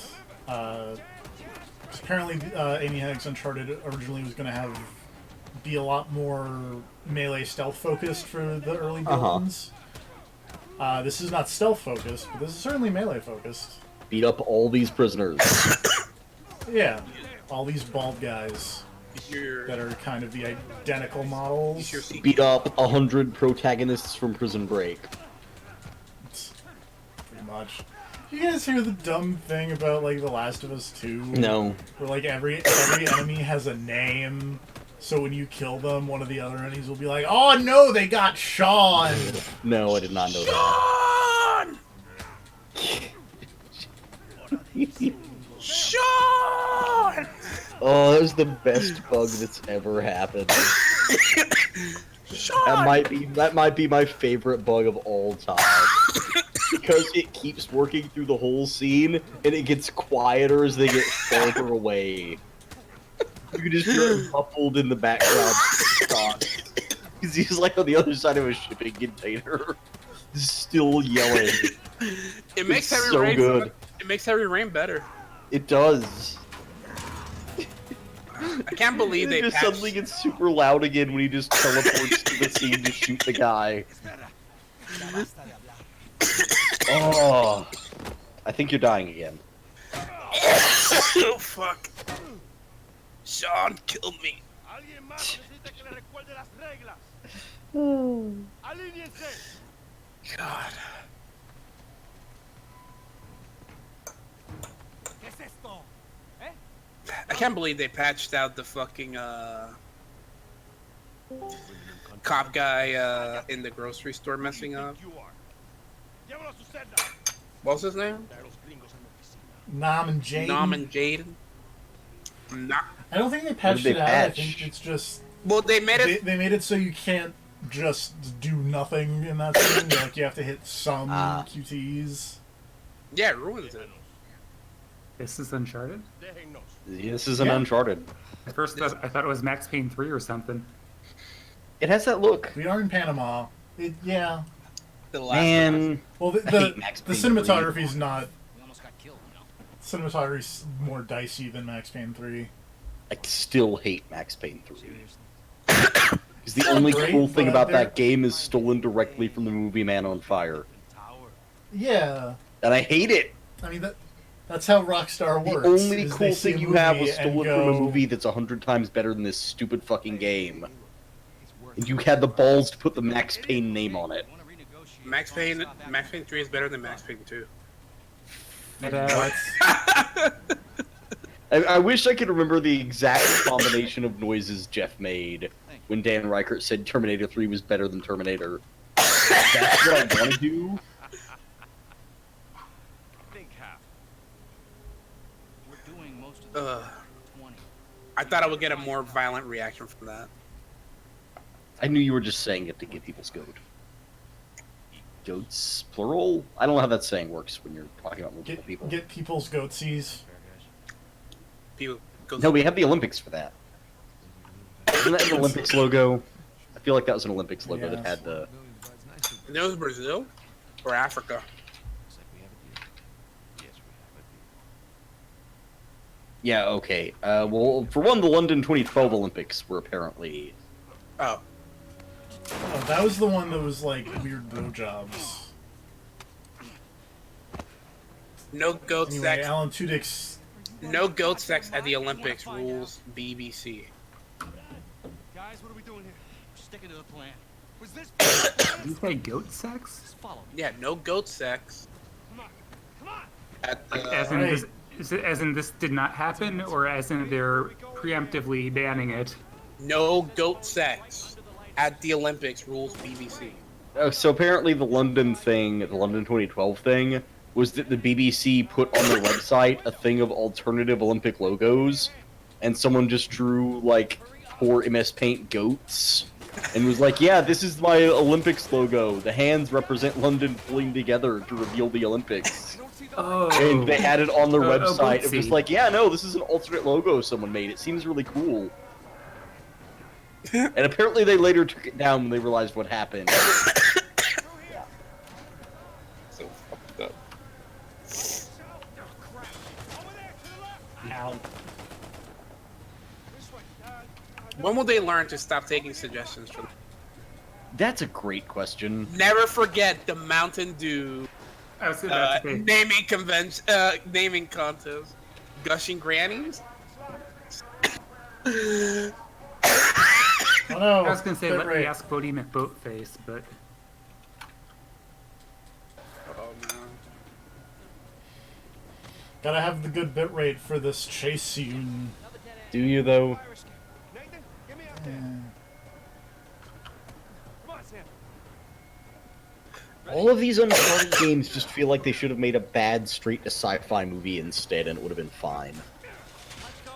Apparently, Amy Hennig's Uncharted originally was going to have be a lot more melee stealth focused for the early villains. This is not stealth focused, but this is certainly melee focused. Beat up all these prisoners. Yeah, all these bald guys Your, that are kind of the identical models. your secret. Beat up 100 protagonists from Prison Break. Pretty much. You guys hear the dumb thing about like The Last of Us 2? No. Where like every enemy has a name, so when you kill them, one of the other enemies will be like, "Oh no, they got Sean." No, I did not know that. Sean! Oh, that was the best bug that's ever happened. That might be my favorite bug of all time. Because it keeps working through the whole scene, and it gets quieter as they get farther away. You can just hear it muffled in the background. Because he's like on the other side of a shipping container, still yelling. It makes It's Heavy so Rain. good. It makes Heavy Rain better. It does. I can't believe they It just patched. suddenly gets super loud again when he just teleports to the scene to shoot the guy. Oh, I think you're dying again. Oh fuck! Sean killed me. God. I can't believe they patched out the fucking cop guy in the grocery store messing up. What was his name? Nam and Jaden. Nom and Jaden. Nah. I don't think they patched What it did they out. I patch? think it's just Well, they made it. they made it so you can't just do nothing in that scene. Like you have to hit some QTs. Yeah, it ruins it. This is Uncharted? This is an Yeah. Uncharted. At first, I thought it was Max Payne 3 or something. It has that look. We are in Panama. Yeah. The last Man, Well, I hate Max the Payne 3. cinematography's not. We almost got killed, you know. Cinematography's more dicey than Max Payne 3. I still hate Max Payne 3. Seriously. Because the only Great, cool thing but about they're- that game is stolen directly from the movie Man on Fire. Tower. Yeah. And I hate it. I mean, that's how Rockstar The works. only is cool they see a thing you have was movie and stolen from a go- movie that's 100 times better than this stupid fucking game. It's worth And you had the balls to put the Max Payne name on it. Wanna renegotiate, Max try and Payne, stop Max Payne 3 is better than Max Payne 2. I wish I could remember the exact combination of noises Jeff made when Dan Reichert said Terminator 3 was better than Terminator. That's what I want to do. Think half. We're doing most of the Ugh. 20. I thought I would get a more violent reaction from that. I knew you were just saying it to get people's goat. Goats, plural? I don't know how that saying works when you're talking about multiple people. Get people's goatsies. People go. No, we have the Olympics for that. Isn't that an Olympics logo? I feel like that was an Olympics logo that Yes. had the... Million divides nicely. And it was Brazil or Africa. Looks like we have a deal. Yes, we have a deal. Yeah, okay. Well, for one, the London 2012 Olympics were apparently... Oh, Oh, that was the one that was like weird blowjobs. no goat Anyway, sex. Alan Tudyk's. No goat sex at the Olympics rules BBC. Guys, what are we doing here? We're sticking to the plan. Was this? Did you say goat sex? Just follow me. Yeah, no goat sex Come on, come on. at Like, the. as in Right. this, as in this did not happen, or as in they're preemptively banning it? No goat sex at the Olympics rules BBC. So apparently the London thing, the London 2012 thing, was that the BBC put on their website a thing of alternative Olympic logos, and someone just drew, like, 4 MS Paint goats, and was like, yeah, this is my Olympics logo. The hands represent London pulling together to reveal the Olympics. Oh, And they had it on their Oh, website. It was goatsy. like, yeah, no, this is an alternate logo someone made. It seems really cool. And apparently they later took it down when they realized what happened. So fucked up. When will they learn to stop taking suggestions from? That's a great question. Never forget the Mountain Dew I was about to say, naming convention, naming contest, gushing grannies. Oh no! I was gonna say, bit let me rate. ask Bodie McBoatface, but Oh man. Gotta have the good bit rate for this chase scene. Do you, though? Nathan, get me out there. Come on, Sam. All of these Uncharted games just feel like they should have made a bad straight-to-sci-fi movie instead, and it would have been fine. Let's go.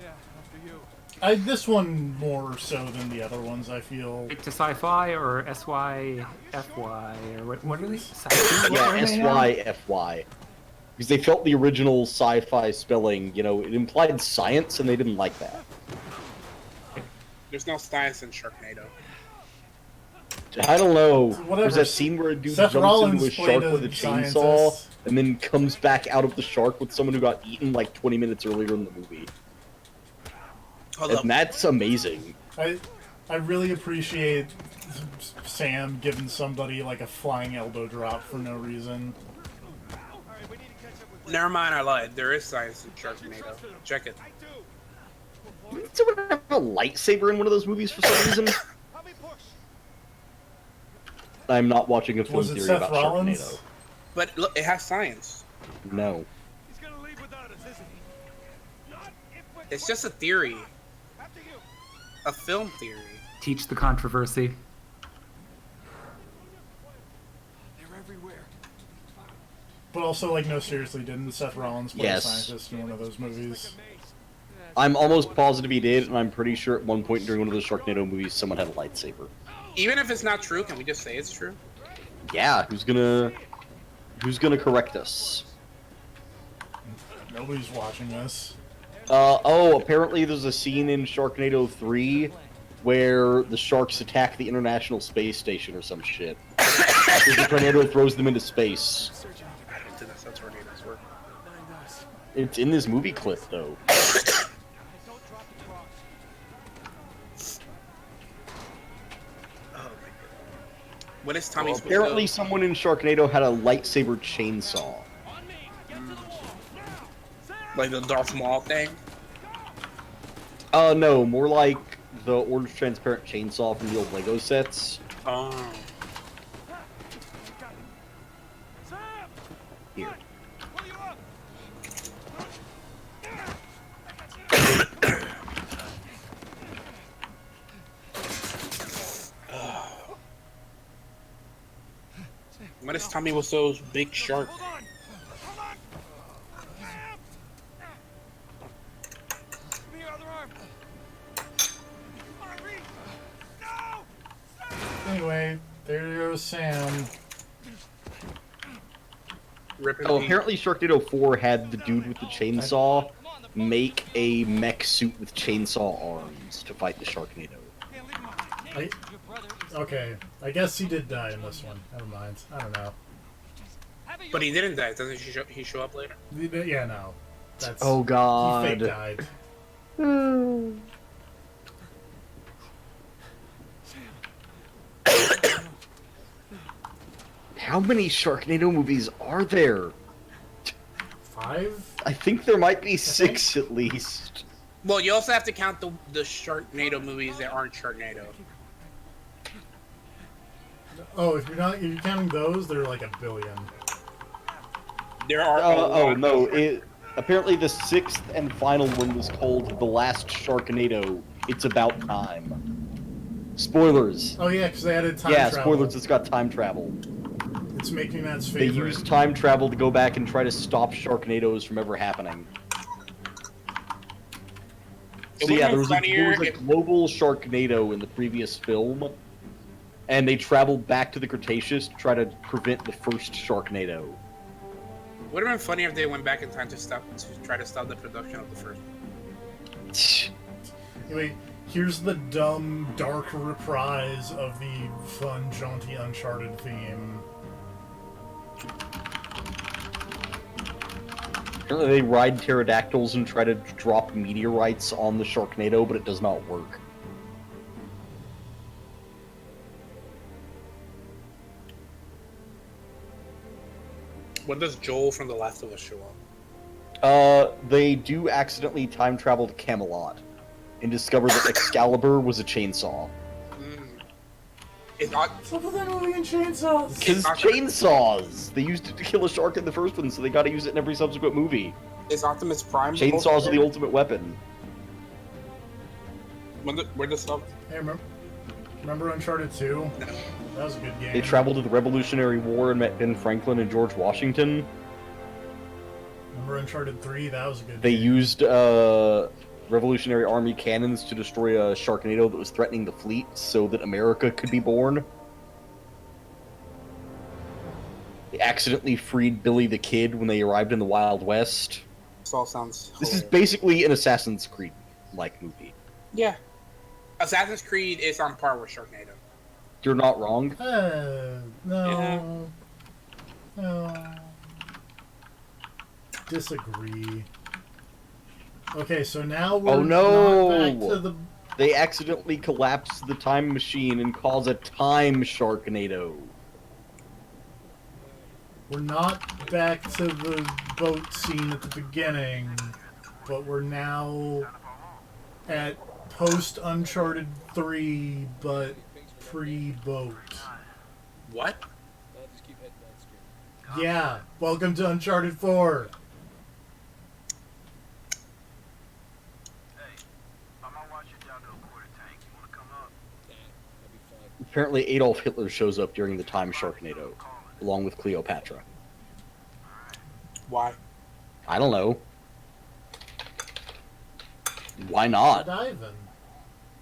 Yeah, after you. This one more so than the other ones, I feel. to sci-fi or SYFY or what are they? Sci-fi? Yeah, What are they now? SYFY. Because they felt the original sci-fi spelling, you know, it implied science, and they didn't like that. There's no science in Sharknado. I don't know. Whatever. There's that scene where a dude Seth jumps Rollins into a played shark with a a chainsaw, scientist. and then comes back out of the shark with someone who got eaten like 20 minutes earlier in the movie. Hold up. And that's amazing. I really appreciate Sam giving somebody like a flying elbow drop for no reason. All right, we need to catch up with. Never mind, I lied. There is science in Sharknado. Check it. I do. Didn't someone have a lightsaber in one of those movies for some reason? Help me push. I'm not watching a film Was it theory Seth about Rollins? Sharknado. But look, it has science. No. He's gonna leave without us, isn't he? Not if we're It's just a theory, after you. a film theory. Teach the controversy. They're everywhere. But also, like, no, seriously, didn't Seth Rollins play Yes. a scientist in one of those movies? I'm almost positive he did, and I'm pretty sure at one point during one of those Sharknado movies, someone had a lightsaber. Even if it's not true, can we just say it's true? Yeah, who's gonna correct us? Nobody's watching this. Oh, apparently there's a scene in Sharknado 3 where the sharks attack the International Space Station or some shit. The tornado throws them into space. I don't think that's how tornadoes work. It's in this movie clip, though. What is Tommy supposed Apparently, to... someone in Sharknado had a lightsaber chainsaw. Like the Darth Maul thing? No, more like the orange transparent chainsaw from the old Lego sets. Oh. Here. What is Tommy Wiseau's big shark? Anyway, there goes Sam. Rip in Oh, peace. apparently Sharknado 4 had the dude with the chainsaw make a mech suit with chainsaw arms to fight the Sharknado. Okay, I guess he did die in this one. Never mind. I don't know. But he didn't die. Doesn't he show up later? Yeah, no. That's, Oh god. He fake died. How many Sharknado movies are there? 5? I think there might be 6 at least. Well, you also have to count the Sharknado movies that aren't Sharknado. Oh, if you're counting those, they're like a billion. There are. Oh no! Apparently the 6th and final one was called The Last Sharknado. It's About Time. Spoilers. Oh yeah, because they added time travel. Spoilers. It's got time travel. It's Making That's They favorite. used time travel to go back and try to stop Sharknadoes from ever happening. So yeah, there was a global Sharknado in the previous film, and they traveled back to the Cretaceous to try to prevent the first Sharknado. Would have been funny if they went back in time to try to stop the production of the first one. Anyway, here's the dumb, dark reprise of the fun, jaunty Uncharted theme. Apparently they ride pterodactyls and try to drop meteorites on the Sharknado, but it does not work. When does Joel from The Last of Us show up? They do accidentally time travel to Camelot and discover that Excalibur was a chainsaw. What's up with that movie and chainsaws? Because chainsaws! They used it to kill a shark in the first one, so they gotta use it in every subsequent movie. Is Optimus Prime? Chainsaws are the ultimate weapon. Where does stuff? Hey, remember Uncharted 2? No. That was a good game. They traveled to the Revolutionary War and met Ben Franklin and George Washington. Remember Uncharted 3? That was a good They game. used Revolutionary Army cannons to destroy a Sharknado that was threatening the fleet so that America could be born. They accidentally freed Billy the Kid when they arrived in the Wild West. This all sounds This is hilarious. basically an Assassin's Creed-like movie. Yeah. Assassin's Creed is on par with Sharknado. You're not wrong. No. No. Disagree. Okay, so now we're Oh, no! not back to the... They accidentally collapse the time machine and cause a time Sharknado. We're not back to the boat scene at the beginning, but we're now at post-Uncharted 3, but pre-boat. What? Yeah, welcome to Uncharted 4. Apparently Adolf Hitler shows up during the time Sharknado, along with Cleopatra. Why? I don't know. Why not? Dive in.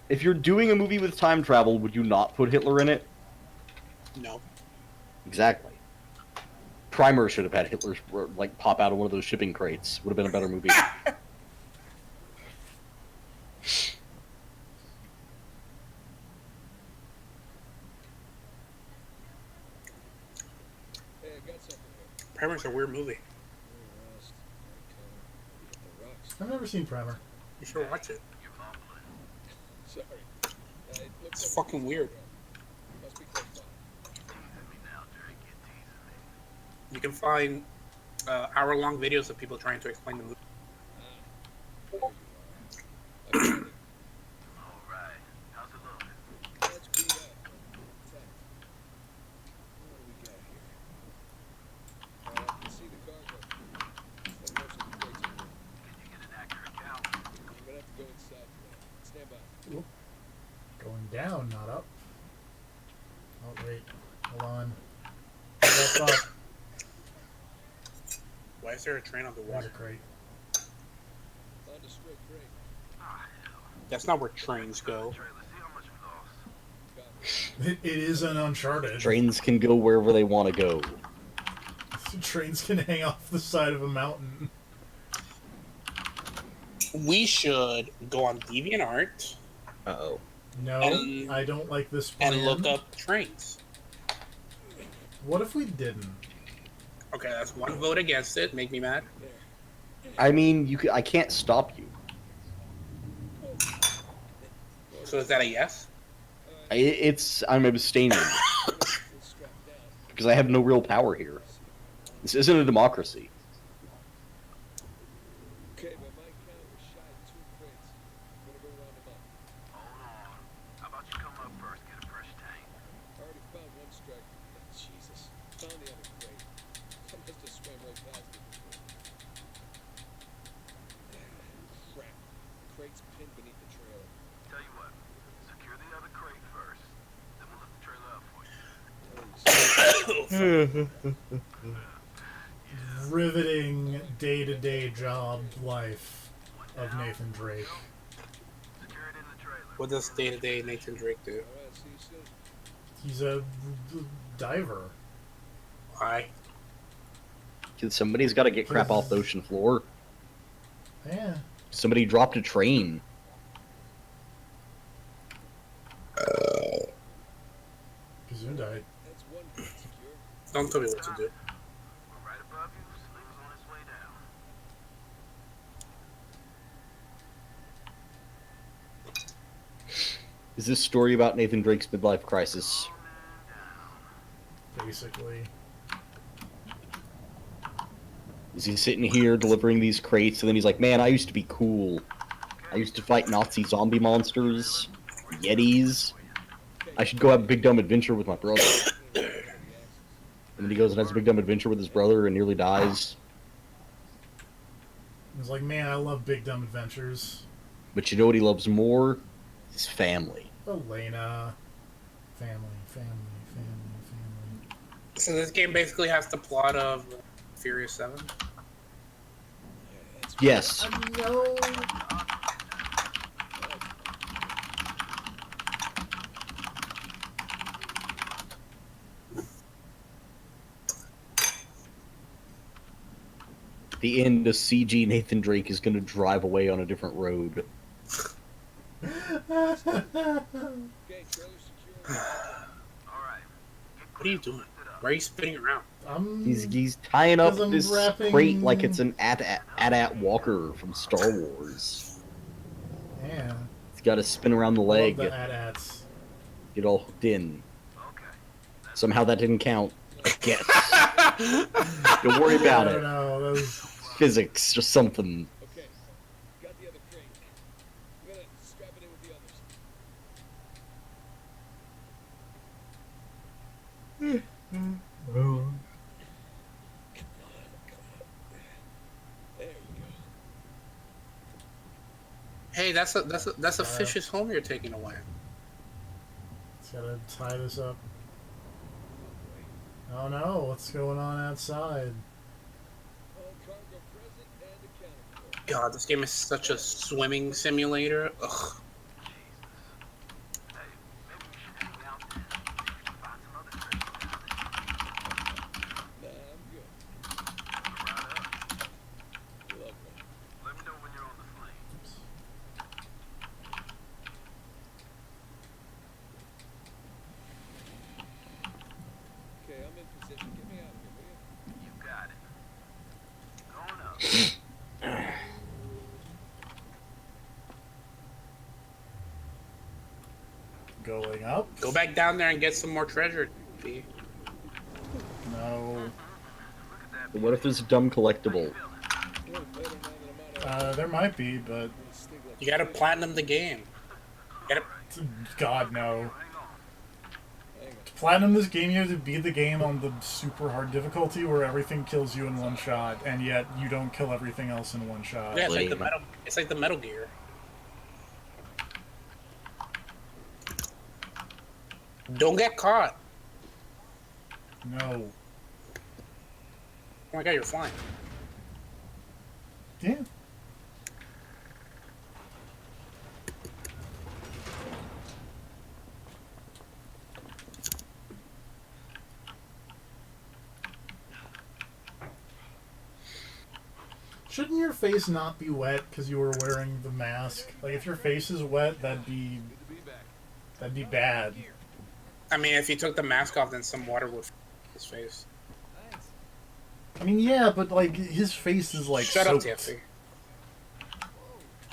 If you're doing a movie with time travel, would you not put Hitler in it? No. Exactly. Primer should have had Hitler like pop out of one of those shipping crates. Would have been a better movie. Primer's a weird movie. I've never seen Primer. You should watch it. It's fucking weird. You can find hour-long videos of people trying to explain the movie. Going down, not up. Oh wait, hold on. That's up. Why is there a train on the There's water? a crate. That's not where trains go. It is an Uncharted. Trains can go wherever they want to go. Trains can hang off the side of a mountain. We should go on DeviantArt Uh-oh. No, And- I don't like this plan. and look up trains. What if we didn't? Okay, that's one vote against it. Make me mad. I mean, I can't stop you. So is that a yes? I'm abstaining. Because I have no real power here. This isn't a democracy. Okay, but my count was shy of 2 crates. Wanna go round them up? Hold on. How about you come up first, get a fresh tank? Already found one strike. Jesus. Found the other crate. I must have swam right past it. Crap. Crate's pinned beneath the trailer. Tell you what, secure the other crate first, then we'll lift the trailer up for you. Riveting day-to-day job life of Nathan Drake. Secure it in the trailer. What does day-to-day Nathan Drake do? Alright, see you soon. He's a diver. Why? Because somebody's got to get crap off the ocean floor. Yeah. Somebody dropped a train. Gesundheit. That's one crate secure. Don't tell me what to do. We're right above you, Slim's on his way down. Is this story about Nathan Drake's midlife crisis? Basically. Is he sitting here delivering these crates, and then he's like, man, I used to be cool. I used to fight Nazi zombie monsters, Yetis. I should go have a big dumb adventure with my brother. And then he goes and has a big dumb adventure with his brother and nearly dies. He's like, man, I love big dumb adventures. But you know what he loves more? His family. Elena. Family. So this game basically has the plot of Furious 7? Yes. No. The end of CG Nathan Drake is going to drive away on a different road. Okay, trailer secure. Alright. What are you doing? Why are you spinning around? He's tying up 'Cause I'm this wrapping- crate like it's an AT-AT Walker from Star Wars. Yeah. He's got to spin around the I leg, love the AT-ATs. get all hooked in. Okay. Somehow that didn't count. Yes. Don't worry about I don't it. know. That was... Physics, just something. Okay. Got the other crate. I'm gonna strap it in with the others. There you go. Hey, that's a fish's home you're taking away. Just gotta tie this up. Oh no, what's going on outside? All cargo present and accounted for. God, this game is such a swimming simulator. Ugh. Hey, maybe we should hang out then. Find some other treasure down there. Nah, I'm good. Right up. Lovely. Let me know when you're on the flame. Okay, I'm in position. Get me out of here, will you? Going up. Go back down there and get some more treasure. B. No. What if there's a dumb collectible? There might be, but You gotta platinum the game. You gotta... God, no. To platinum this game, you have to beat the game on the super hard difficulty where everything kills you in one shot, and yet you don't kill everything else in one shot. Yeah, it's like the Metal Gear. Don't get caught. No. Oh my god, you're flying. Yeah. Shouldn't your face not be wet because you were wearing the mask? Like, if your face is wet, that'd be bad. I mean, if you took the mask off, then some water would his face. I mean, yeah, but like his face is like Shut up, soaked. Tiffy.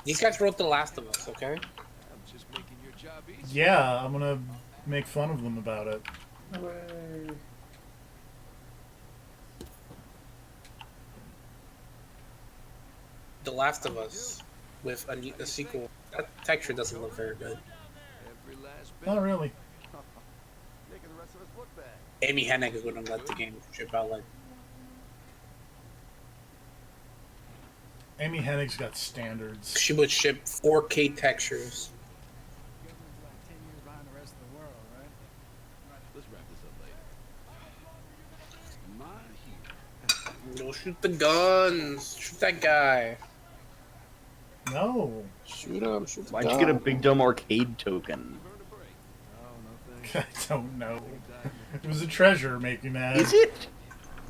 These guys wrote The Last of Us, okay? I'm just making your job easy. Yeah, I'm gonna make fun of them about it. The Last of Us with a sequel. That texture doesn't look very good. Every last bit. Not really. Making the rest of us look bad. Amy Hennig wouldn't let the game ship out like. Amy Hennig's got standards. She would ship 4K textures. Let's wrap this up later. Don't shoot the guns. Shoot that guy. No. Shoot him. Shoot the Why'd guy. you get a big dumb arcade token? I don't know. It was a treasure, make me mad. Is it?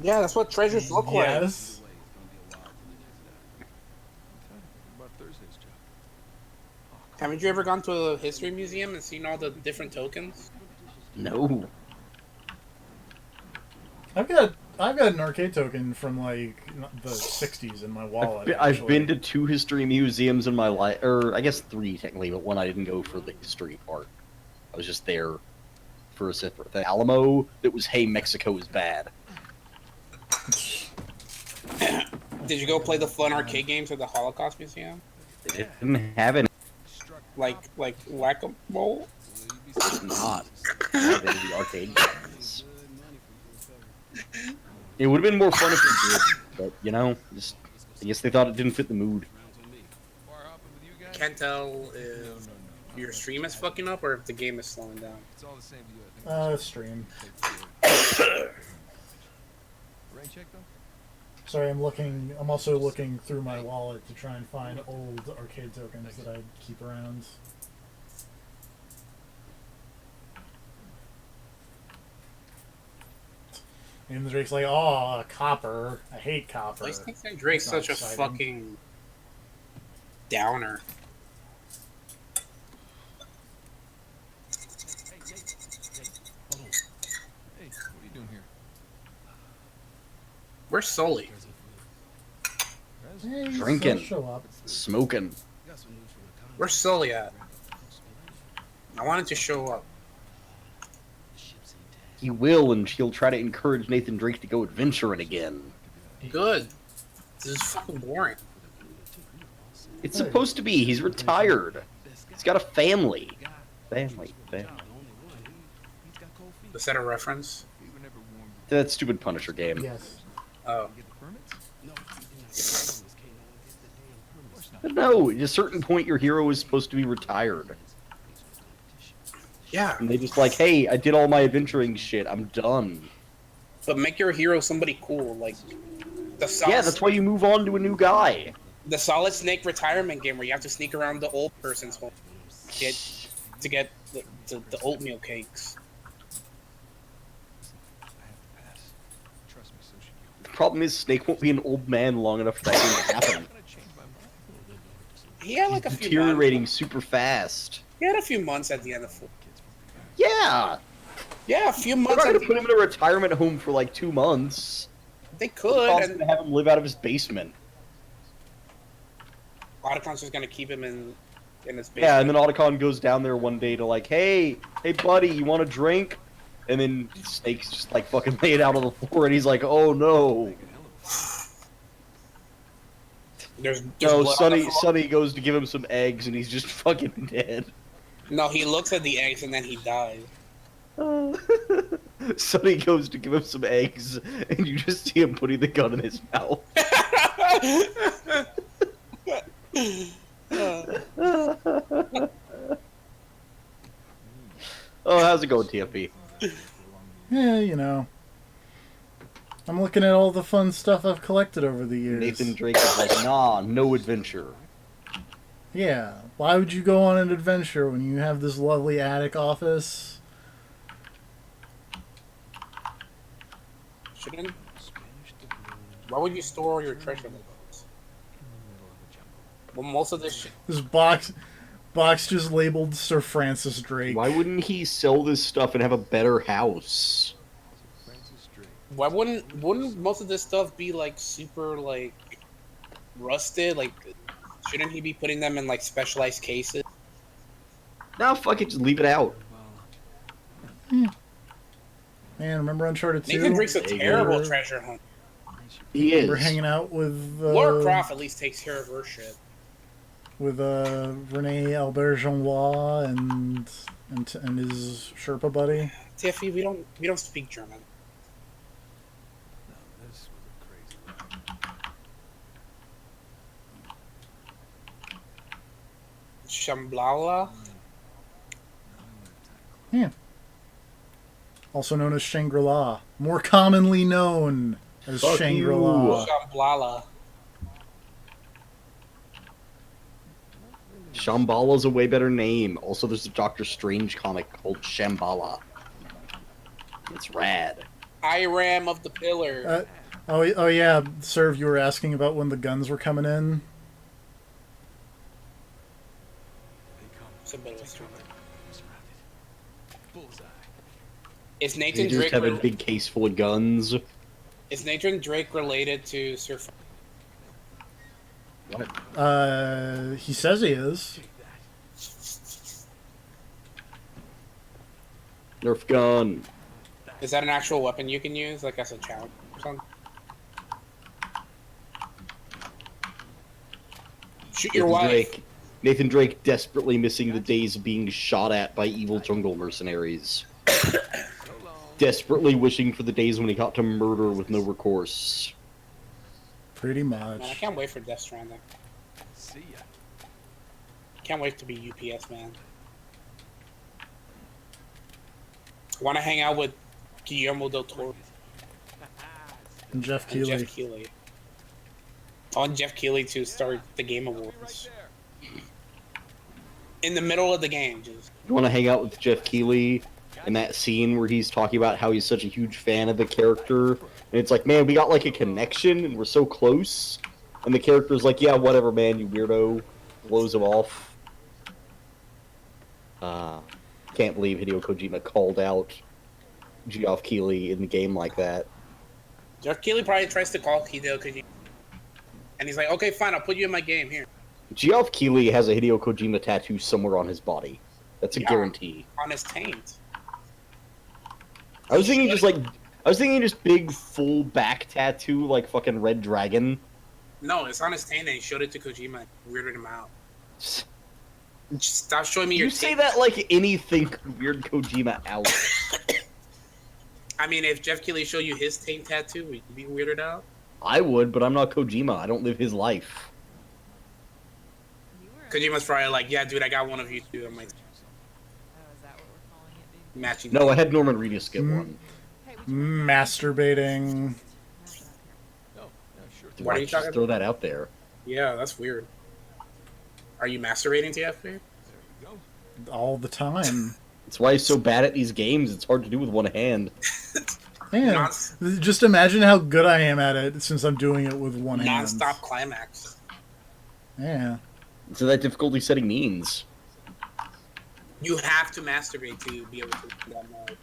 Yeah, that's what treasures look like. Yes. About Thursday's job. Haven't you ever gone to a history museum and seen all the different tokens? No. I've got an arcade token from like the '60s in my wallet. I've been to 2 history museums in my life, or I guess 3 technically, but one I didn't go for the history part. I was just there for a separate thing. Alamo, that was, hey, Mexico is bad. Did you go play the fun arcade games at the Holocaust Museum? They didn't have any. Like Whack-A-Mole? Not have any of the arcade games. It would have been more fun if they did, but you know, just I guess they thought it didn't fit the mood. Can't tell if your stream is fucking up or if the game is slowing down. It's all the same to you, I think. Stream. Rain check though? Sorry, I'm also looking through my wallet to try and find old arcade tokens that I keep around. And Drake's like, oh, copper. I hate copper. Drake's That's such not a exciting. fucking downer. Hey, what are you doing here? Where's Sully? Hey, he's Drinking. still show up. Smoking. Where's Sully at? I wanted to show up. He will, and he'll try to encourage Nathan Drake to go adventuring again. Good. This is fucking boring. It's supposed to be. He's retired. He's got a family. Family. Is that a reference? That stupid Punisher game. Yes. Oh. But no, at a certain point, your hero is supposed to be retired. Yeah. And they just like, hey, I did all my adventuring shit. I'm done. But make your hero somebody cool, like the Yeah, that's why you move on to a new guy. the Solid Snake retirement game where you have to sneak around the old person's home to get the oatmeal cakes. I have to pass. Trust me, so should you. The problem is Snake won't be an old man long enough for that thing to happen. I'm gonna change my mind. He had like He's a few deteriorating months. super fast. He had a few months at the end of Yeah! Yeah, a few They're months not at gonna the put him in a retirement home for like 2 months. They They're could, and gonna have him live out of his basement. Otacron's just gonna keep him in in his basement. Yeah, and then Otacon goes down there one day to like, hey buddy, you want a drink? And then Snake's just like fucking laid out on the floor, and he's like, oh no. There's No, blood on the floor. Sonny goes to give him some eggs, and he's just fucking dead. No, he looks at the eggs and then he dies. Sonny goes to give him some eggs, and you just see him putting the gun in his mouth. Oh, how's it going, TFP? Yeah, you know. I'm looking at all the fun stuff I've collected over the years. Nathan Drake is like, nah, no adventure. Yeah, why would you go on an adventure when you have this lovely attic office? Shouldn't? Why would you store your treasure like this? Well, most of this shit. This box just labeled Sir Francis Drake. Why wouldn't he sell this stuff and have a better house? Why wouldn't most of this stuff be like super like rusted? Like, shouldn't he be putting them in like specialized cases? No, fuck it, just leave it out. Man, remember Uncharted 2? Nathan Drake's a terrible treasure hunt. He is. We're hanging out with Laura Croft at least takes care of her shit. With Rene Auberjonois and his Sherpa buddy. Tiffy, we don't speak German. This was a crazy ride. Shamblala? Yeah. Also known as Shangri-La. More commonly known as Fuck Shangri-La. Shamblala. Shambhala's a way better name. Also, there's a Doctor Strange comic called Shambhala. It's rad. Iram of the Pillar. Oh yeah, Serv, you were asking about when the guns were coming in. It's a bit of a story. Bullseye. Is They Nathan just Drake have a big case full of guns. is Nathan Drake related to Sir? He says he is. Nerf gun. Is that an actual weapon you can use, like as a challenge or something? Shoot your wife. Nathan Drake desperately missing the days of being shot at by evil jungle mercenaries. Desperately wishing for the days when he got to murder with no recourse. Pretty Man, I much. can't wait for Death Stranding. See ya. Can't wait to be UPS man. Want to hang out with Guillermo del Toro And Jeff and Keighley. Jeff Keighley. I want Jeff Keighley to start the Game Awards. In the middle of the game, just. You want to hang out with Jeff Keighley in that scene where he's talking about how he's such a huge fan of the character, and it's like, man, we got like a connection and we're so close, and the character's like, yeah, whatever, man, you weirdo, blows him off. Can't believe Hideo Kojima called out Geoff Keighley in the game like that. Jeff Keighley probably tries to call Hideo Kojima. And he's like, okay, fine, I'll put you in my game here. Geoff Keighley has a Hideo Kojima tattoo somewhere on his body. That's a guarantee. On his taint. I was thinking just big full back tattoo like fucking Red Dragon. No, it's on his taint and he showed it to Kojima and weirded him out. Just stop showing me your You say taint. that like anything could weird Kojima out. I mean, if Jeff Keighley showed you his taint tattoo, would you be weirded out? I would, but I'm not Kojima. I don't live his life. Kojima's probably like, yeah, dude, I got one of you too. I'm like, matching. No, I had Norman Reedus get one. Masturbating. Dude, Why are you just talking throw that out there. Yeah, that's weird. Are you masturbating, TFP? All the time. That's why he's so bad at these games. It's hard to do with one hand. Man, just imagine how good I am at it since I'm doing it with one hand. Non-stop climax. Yeah. So that difficulty setting means. You have to masturbate to be able to do that mode.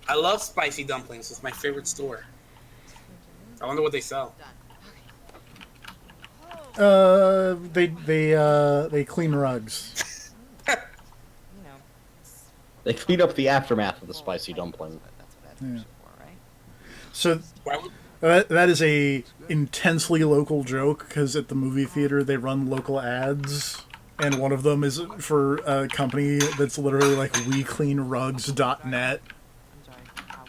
I love spicy dumplings. It's my favorite store. I wonder what they sell. They clean rugs. You know, it's They clean up the aftermath of the spicy dumpling. that's what Yeah. advocates are for, right? So Why would that is a intensely local joke because at the movie theater they run local ads, and one of them is for a company that's literally like WeCleanRugs.net. I'm sorry.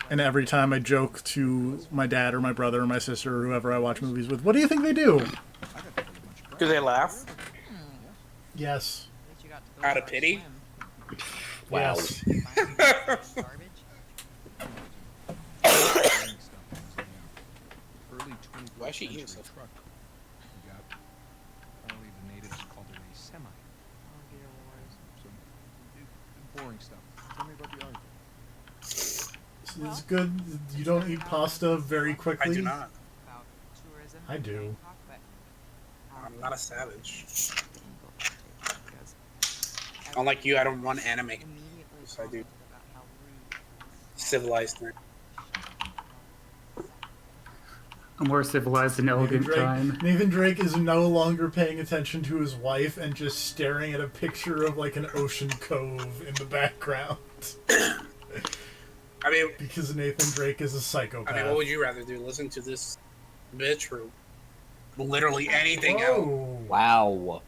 And every time I joke to my dad or my brother or my sister or whoever I watch movies with, what do you think they do? Do they laugh? Yes. At least you got to go Out for of a pity? swim. Wow. Yes. Garbage. Why is she eating so truck? We got apparently the natives called it a semi. Oh, dear Lord. So boring stuff. Tell me about the article. It's good. You don't eat pasta very quickly. I do not. About tourism. I do. Bangkok, but, I'm not a savage. because Unlike you, I don't run anime. immediately Yes, I do. commented about how rude Civilized nerd. A more civilized and elegant time. Nathan Drake is no longer paying attention to his wife and just staring at a picture of like an ocean cove in the background. I mean, Because Nathan Drake is a psychopath. what would you rather do? Listen to this bitch or literally anything else? Oh. Wow. Where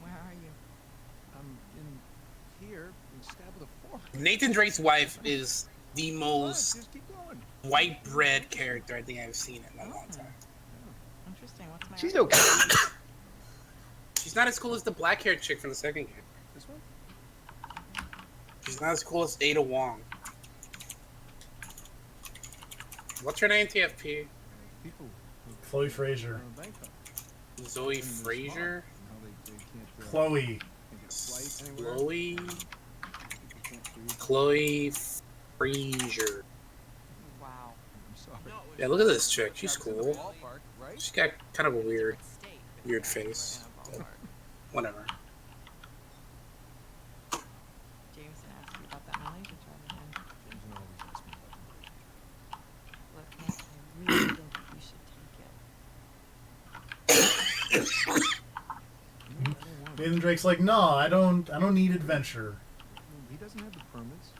are you? I'm in here and stabbed with a fork. Nathan Drake's wife is the What? most Just keep going. white bread character I think I've seen in a long time. Interesting. What's my She's idea? okay. She's not as cool as the black haired chick from the second game. This one? She's not as cool as Ada Wong. What's her name, TFP? People Chloe Fraser. in Bangkok. Zoe Frazier? How they can't Chloe. can't get flights anywhere. Chloe? People can't breathe. Chloe Frazier. Wow. I'm sorry. Yeah, look at this chick. She's That was in the cool. ballpark, right? She's got kind of a weird, State, but weird we're in a face. ballpark. Whatever. Jameson asked you about that Malaysia job again. Jameson always asks me about that. Look, Nick, I really think you should take it. No, I don't want it. Nathan Drake's like, no, I don't need adventure. He doesn't have the permits.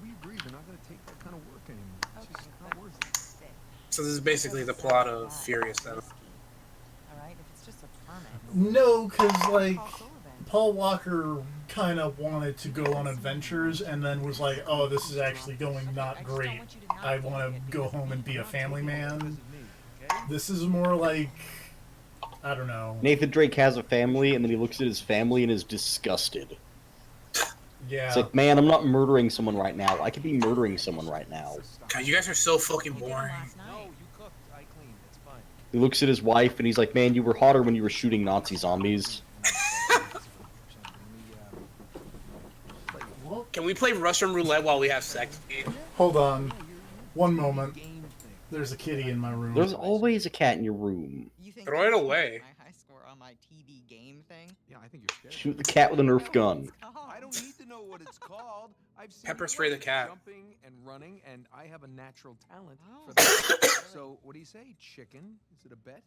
We agreed they're not going to take that kind of work anymore. It's Okay, just not but worth it. sit. So this is basically the plot of Furious 7. Risky. All right, if it's just a permit. No, because like Paul Sullivan. Paul Walker kind of wanted to go on adventures and then was like, oh, this is actually going not great. I want to go home and be a family man. This is more like, I don't know. Nathan Drake has a family, and then he looks at his family and is disgusted. Yeah. It's like, man, I'm not murdering someone right now. I could be murdering someone right now. God, you guys are so fucking You did it boring. last No, night. you cooked. I cleaned. It's fine. He looks at his wife and he's like, man, you were hotter when you were shooting Nazi zombies. Well, Can we play Russian roulette while we have sex? hold on. One moment. There's a kitty in my room. There's always a cat in your room. You think Throw it away. my high score on my TV game thing? Yeah, I think you're scared. Shoot the cat with a Nerf gun. I don't need to know what it's called. I've seen Pepper it spray the work, cat. jumping and running, and I have a natural talent Oh. for that. So, what do you say, chicken? Is it a bet?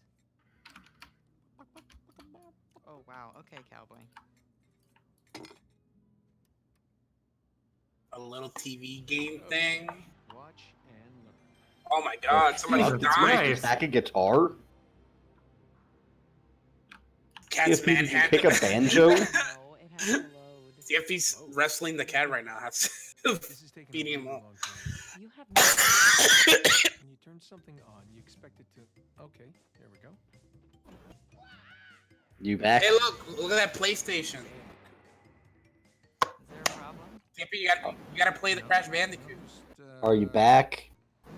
Oh wow. Okay, cowboy. A little TV game thing. Watch and learn. Oh my god, somebody Jesus died. Christ. Back a guitar? Cat's TFP, did you manhandled. pick a banjo? No, it has to load. TFP's wrestling the cat right now. That's This is taking beating a him really up. long time. You have no When you turn something on, you expect it to. Okay, there we go. You back? Hey, look at that PlayStation. Is there a problem? TFP, you gotta play the Crash Bandicoot. Are you back? You,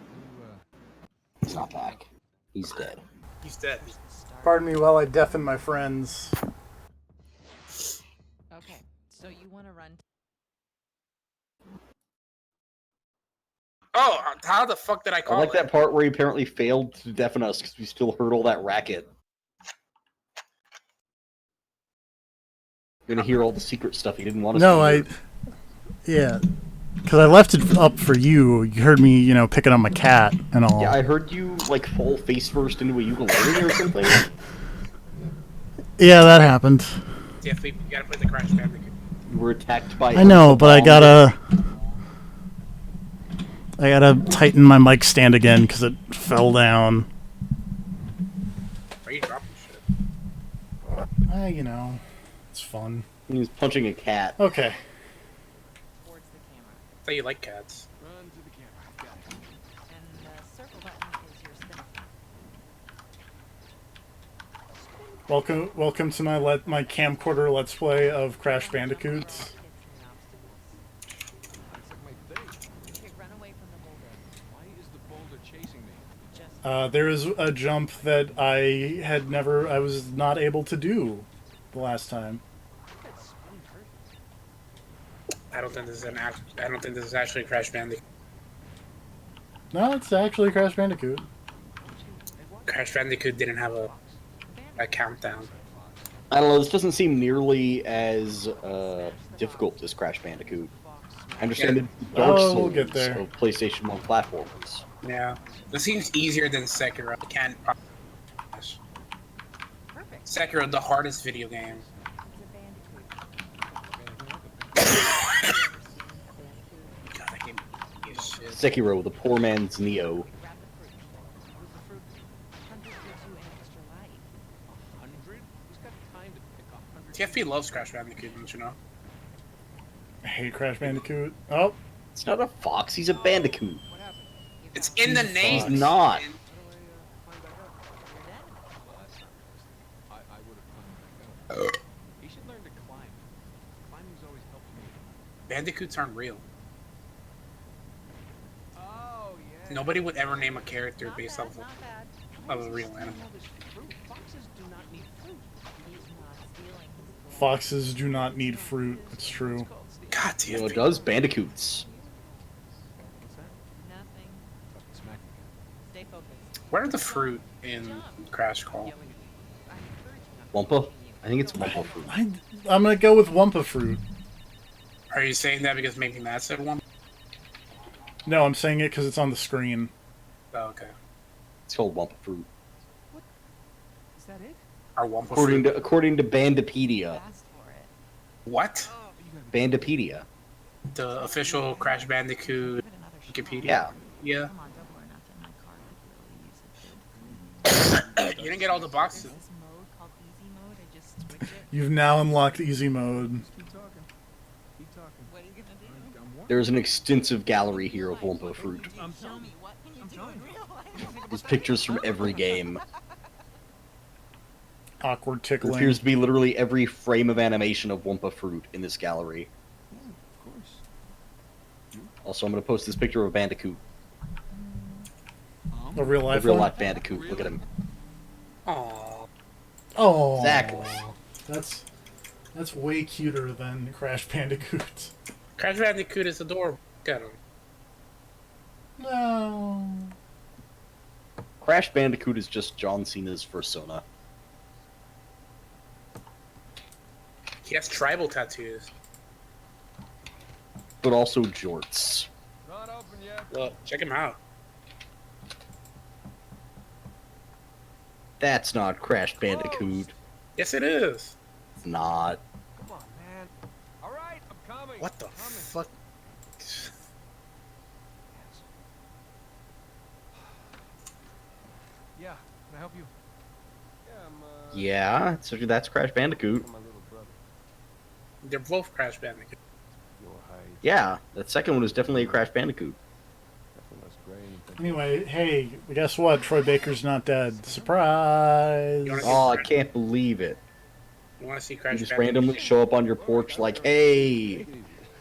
He's not back. He's dead. He's dead. Start. Pardon me while I deafen my friends. Okay, so you want to run? Oh, how the fuck did I I call like it? that part where he apparently failed to deafen us because we still heard all that racket. You're gonna hear all the secret stuff he didn't want us No, to hear. Yeah. Because I left it up for you. You heard me, picking up my cat and all. Yeah, I heard you, like, fall face first into a ukulele or something. Yeah, that happened. TFP, you gotta play the Crash Bandicoot. You were attacked by. I know, but I bomb. gotta tighten my mic stand again because it fell down. Why are you dropping shit? You know, it's fun. He was punching a cat. Okay. Towards the camera. I thought you like cats. Run to the camera. Got it. And the circle button is your spin. Welcome to my camcorder let's play of Crash Bandicoot. Looks like my face. Okay, run away from the boulder. Why is the boulder chasing me? Just There is a jump that I was not able to do the last time. I don't think this is actually Crash Bandicoot. No, it's actually Crash Bandicoot. Crash Bandicoot didn't have a countdown. I don't know. This doesn't seem nearly as difficult as Crash Bandicoot. I understand it's Dark Souls we'll get there. of PlayStation 1 platformers. Yeah, this seems easier than Sekiro. I can't. perfect. Sekiro, the hardest video game. God, that game is shit. Sekiro, the poor man's Neo. Grab the fruit. What is the fruit? 100 gives you an extra life. 100? Who's got time to pick 100? TFP loves Crash Bandicoot, don't you know? I hate Crash Bandicoot. Oh, It's not a fox, he's a bandicoot. What happened? It's in the name. He's not. How do I climb back up? Well, that's not realistic. I would have climbed back up. He should learn to climb. Climbing's always helped me. Bandicoots aren't real. Oh, yeah. Nobody would ever name a character Not based bad, off not bad. of a real animal. Fruit. Foxes do not need fruit. He's not stealing his blood. foxes do not need fruit. It's true. God, You know, it TFP. does bandicoots. What's that? Nothing. Fucking smack me. Stay focused. Where are the fruit in Crash Call? Yelling at me. I encourage you not Wumpa? I think it's Wumpa fruit. I'm gonna go with Wumpa fruit. Are you saying that because maybe Matt said one? No, I'm saying it because it's on the screen. Oh, okay. It's called Wumpa fruit. Is that it? Our Wumpa fruit. According to Bandipedia. fast for it. What? Oh, you gotta be Bandipedia. The official Crash Bandicoot Give it another shot. Wikipedia? Yeah. Yeah. Come on, don't worry enough in my car. I could really use it too. You didn't get all the boxes. This mode called easy mode, I just switch it. You've now unlocked easy mode. Keep talking. Keep talking. What are you gonna do? I'm warning There's an extensive gallery here of Wumpa fruit. I'm Show telling me you. what can you I'm do telling in you. real life? There's pictures from every game. Awkward There tickling. appears to be literally every frame of animation of Wumpa fruit in this gallery. Yeah, of course. Also, I'm going to post this picture of a Bandicoot. A real A life real one? life Bandicoot. Look at him. Aww. Oh, Exactly. That's way cuter than Crash Bandicoot. Crash Bandicoot is adorable. Look at him. No. Crash Bandicoot is just John Cena's persona. He has tribal tattoos. But also jorts. Not open yet. Look, check him out. That's not Crash Bandicoot. Yes, it is. It's not. Come on, man. All right, I'm coming. What the I'm coming. fuck? Yeah, can I help you? Yeah, so that's Crash Bandicoot. My little brother. They're both Crash Bandicoot. Your height. Yeah, that second one is definitely a Crash Bandicoot. Definitely less gray than Anyway, hey, guess what? Troy Baker's not dead. Surprise! You wanna- Oh, I can't believe it. You want to see You Crash just Bandicoot? randomly show up on your porch like, hey!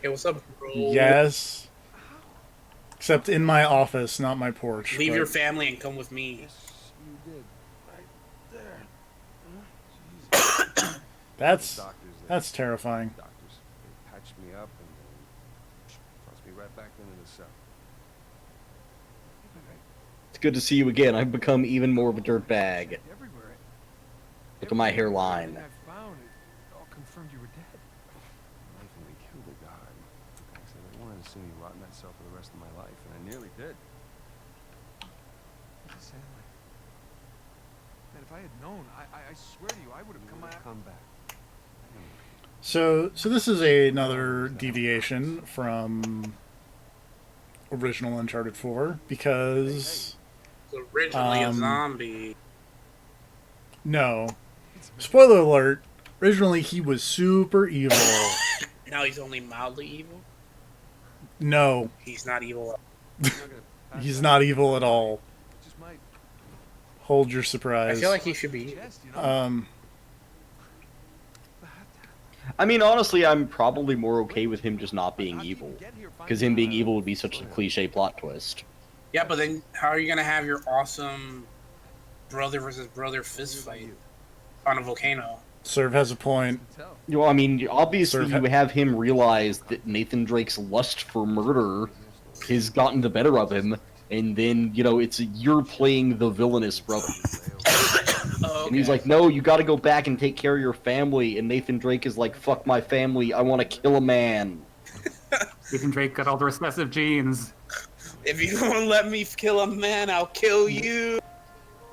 Hey, what's up, bro? Yes. Except in my office, not my porch. Leave but- your family and come with me. Yes, you did. Right there. That's Doctors, that's terrifying. doctors. They patched me up and then tossed me right back into the cell. It's good to see you again. I've become even more of a dirtbag. Everywhere. Look at my hairline. Everything I found, it all confirmed you were dead. Knifingly killed a guy. I said I wanted to see me rot in that cell for the rest of my life, and I nearly did. What's it sound like? And if I had known, I swear to you, I would have come back. Come back. So this is another deviation from original Uncharted 4 because It's originally a Um, zombie. no, spoiler alert. Originally, he was super evil. Now he's only mildly evil. No, He's not evil. he's not evil at all. Just might. Hold your I surprise. feel like he should be. Chest, you know? I mean, honestly, I'm probably more okay with him just not being evil. Because him being evil would be such a cliche plot twist. Yeah, but then how are you gonna have your awesome brother versus brother fist fight on a volcano? Serve has a point. You know, I mean, obviously Sort of you have him realize that Nathan Drake's lust for murder has gotten the better of him, and then, you know, you're playing the villainous brother. Oh, And he's like, no, you gotta go back and take care of your family, and Nathan Drake is like, fuck my family, I want to kill a man. Nathan Drake got all the recessive genes. if you won't let me kill a man, I'll kill you.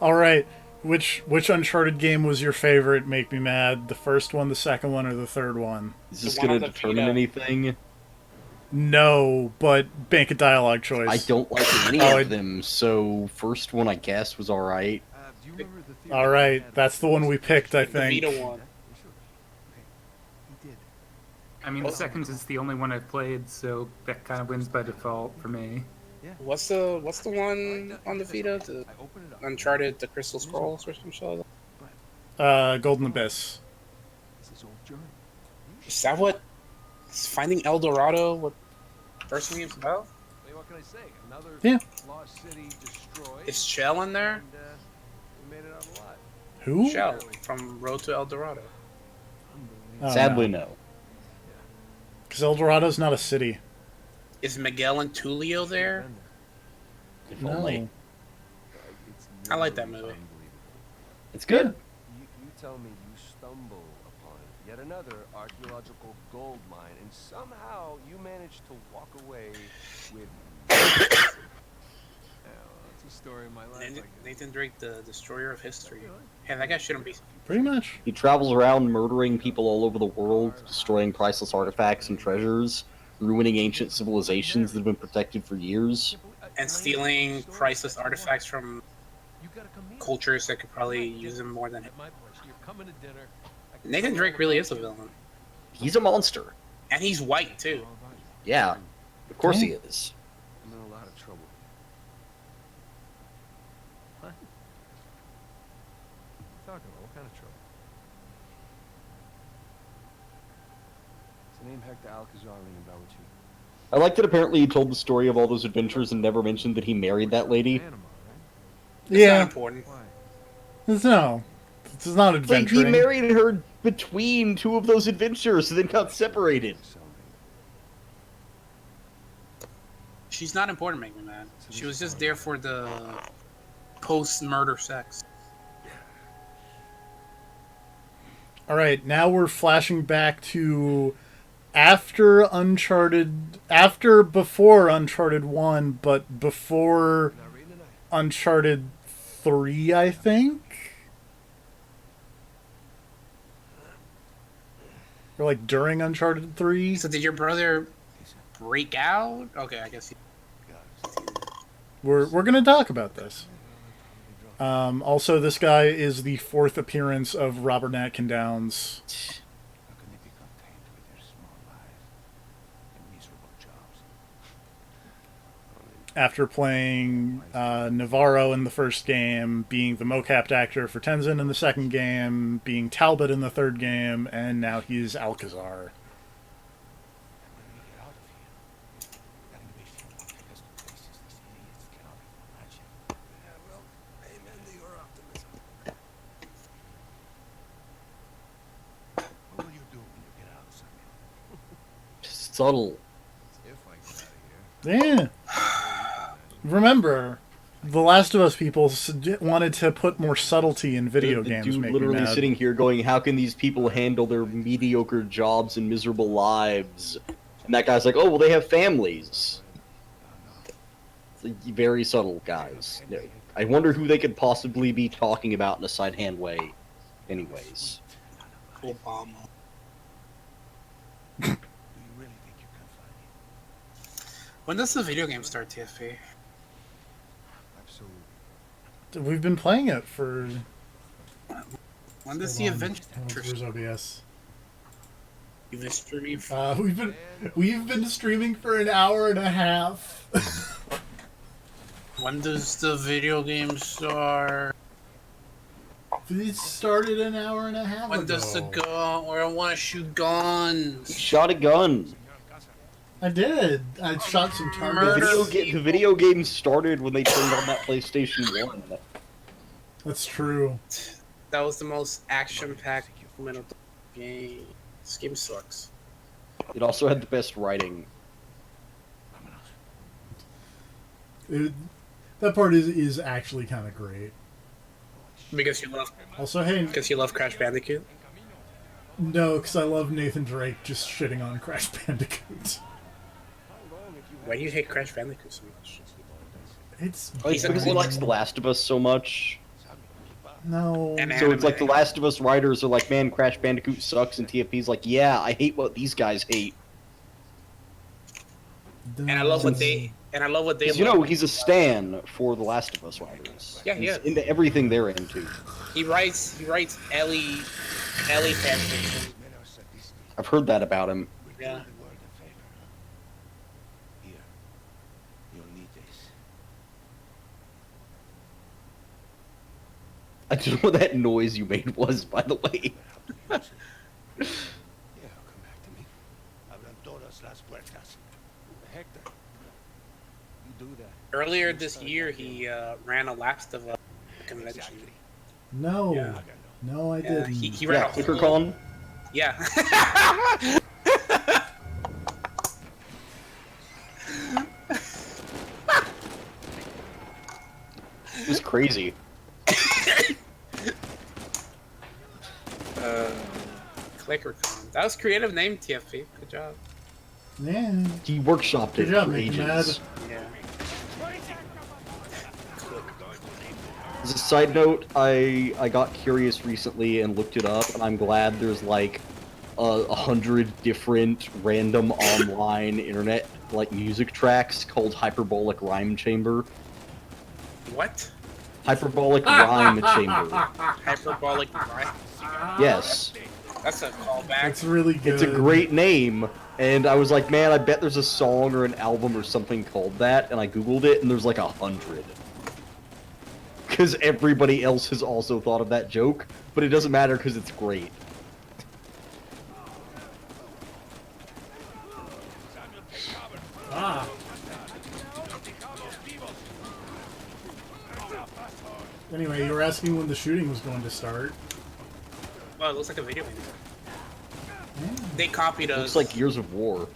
All right, which Uncharted game was your favorite? Make me mad. The first one, the second one, or the third one? Is this The one gonna on the determine Vita. anything? No, but bank a dialogue choice. I don't like any Oh, of them, so first one I guess was alright. Do you remember the theory All that right, had- that's the one we picked, I The think. Vita one. You sure? Okay. He did. I mean, the second is the only one I've played, so that kind of wins by default for me. What's the one on the Vita? The I opened it up. Uncharted, the Crystal Scrolls or some shit like that? Golden Abyss. It's his old journey. Is that what is Finding El Dorado? What first game's about? Hey, what can I say? Another Yeah. lost city destroyed. Is Shell in there? And, we made it out alive. Who? Shell from Road to El Dorado. Unbelievable. Oh, Sadly, no. no. Because El Dorado's not a city. Is Miguel and Tulio there? If No. only. It's I like that literally movie. unbelievable. It's good. You tell me you stumble upon yet another archaeological gold mine, and somehow you manage to walk away with. It's a story of my life. I guess. Nathan Drake, the destroyer of history. Hey, that guy shouldn't be. Pretty much. He travels around murdering people all over the world, destroying priceless artifacts and treasures, ruining ancient civilizations that have been protected for years. And stealing priceless artifacts from cultures that could probably use them more than him. Nathan Drake really is a villain. He's a monster. And he's white, too. Yeah, of course he is. I'm in a lot of trouble. What? Talking about what kind of trouble? Does the name Hector Alcazar ring a bell with you? I like that apparently he told the story of all those adventures and never mentioned that he married that lady. Panama, right? It's not Yeah. important. Why? No. This is not Like, he adventuring. married her between two of those adventures and then got separated. She's not important, make me mad. She was just there for the post-murder sex. All right, now we're flashing back to before Uncharted 1, but before Not reading tonight. Uncharted 3, I think? Or like during Uncharted 3? So did your brother break out? Okay, I guess he... We're going to talk about this. Also, this guy is the fourth appearance of Robert Atkin Downes. How can they be contained with their small lives and miserable jobs? After playing Navarro in the first game, being the mocapped actor for Tenzin in the second game, being Talbot in the third game, and now he's Alcazar. What will you do when you get out, Samuel? Subtle. If I get out of here. Yeah. Remember, The Last of Us people wanted to put more subtlety in video The games. dude Make me literally mad. sitting here going, how can these people handle their mediocre jobs and miserable lives? And that guy's like, oh, well, they have families. It's like very subtle, guys. Yeah, I wonder who they could possibly be talking about in a side-hand way. Anyways. Obama. Do you really think you can find it? When does the video game start, TFP? Absolutely. We've been playing it for. When does Hold the on. adventure Where's OBS? You've been streaming for We've been streaming for an hour and a half. when does the video game start? It started an hour and a half When ago. does the gun? Or I want to shoot guns. Shot a gun. I did. I shot some Murder. targets. The video game started when they turned on that PlayStation 1. That's true. That was the most action-packed moment of the game. This game sucks. It also had the best writing. That part is actually kind of great. Because you love Also, hey, Crash Bandicoot. no, because I love Nathan Drake just shitting on Crash Bandicoot. Why do you hate Crash Bandicoot so much? It's Oh, it's because he likes The Last of Us so much. no. And So it's like The Last of Us writers are like, man, Crash Bandicoot sucks, and TFP's like, yeah, I hate what these guys hate. And I love what they. And I love what they. Because, you know, he's a stan for The Last of Us writers. Yeah, he He's is. into everything they're into. He writes Ellie fanfiction. I've heard that about him. Yeah. Here. You'll need this. I don't know what that noise you made was, by the way. Yeah, come back to me. Abran todas las puertas. Hector. You do that. Earlier this year, he ran a Last of Us convention. No. Yeah. No, I Yeah, didn't. he ran Yeah, a whole. ClickerCon. Yeah. It was crazy. ClickerCon. That was creative name, TFP. Good job. Yeah. He workshopped Good it job, for making ages. Yeah. As a side note, I got curious recently and looked it up, and I'm glad there's like 100 different random online internet like music tracks called Hyperbolic Rhyme Chamber. What? Hyperbolic Rhyme Chamber. Hyperbolic rhyme. Yes, That's a callback. That's really good. it's a great name, and I was like, man, I bet there's a song or an album or something called that, and I googled it, and there's like 100. Because everybody else has also thought of that joke, but it doesn't matter because it's great. Ah. Anyway, you were asking when the shooting was going to start. Well, it looks like a video game. Yeah. They copied us. Looks like Gears of War.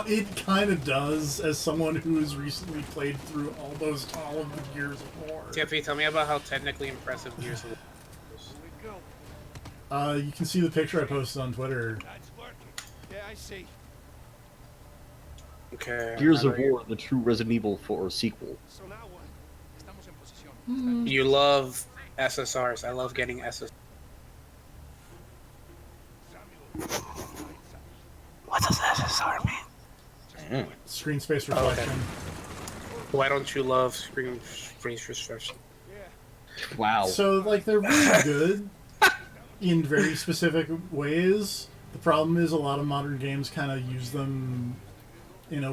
It kind of does, as someone who has recently played through all of the Gears of War. TFP, tell me about how technically impressive Gears of War is. You can see the picture I posted on Twitter. That's working. Yeah, I see. Okay. Gears of War, the true Resident Evil 4 sequel. So now what? Estamos en posición. You love SSRs. I love getting SSRs. What does SSR mean? Mm. Screen space Oh, okay. reflection. Why don't you love screen restriction? Wow. So, like, they're really good in very specific ways. The problem is a lot of modern games kind of use them in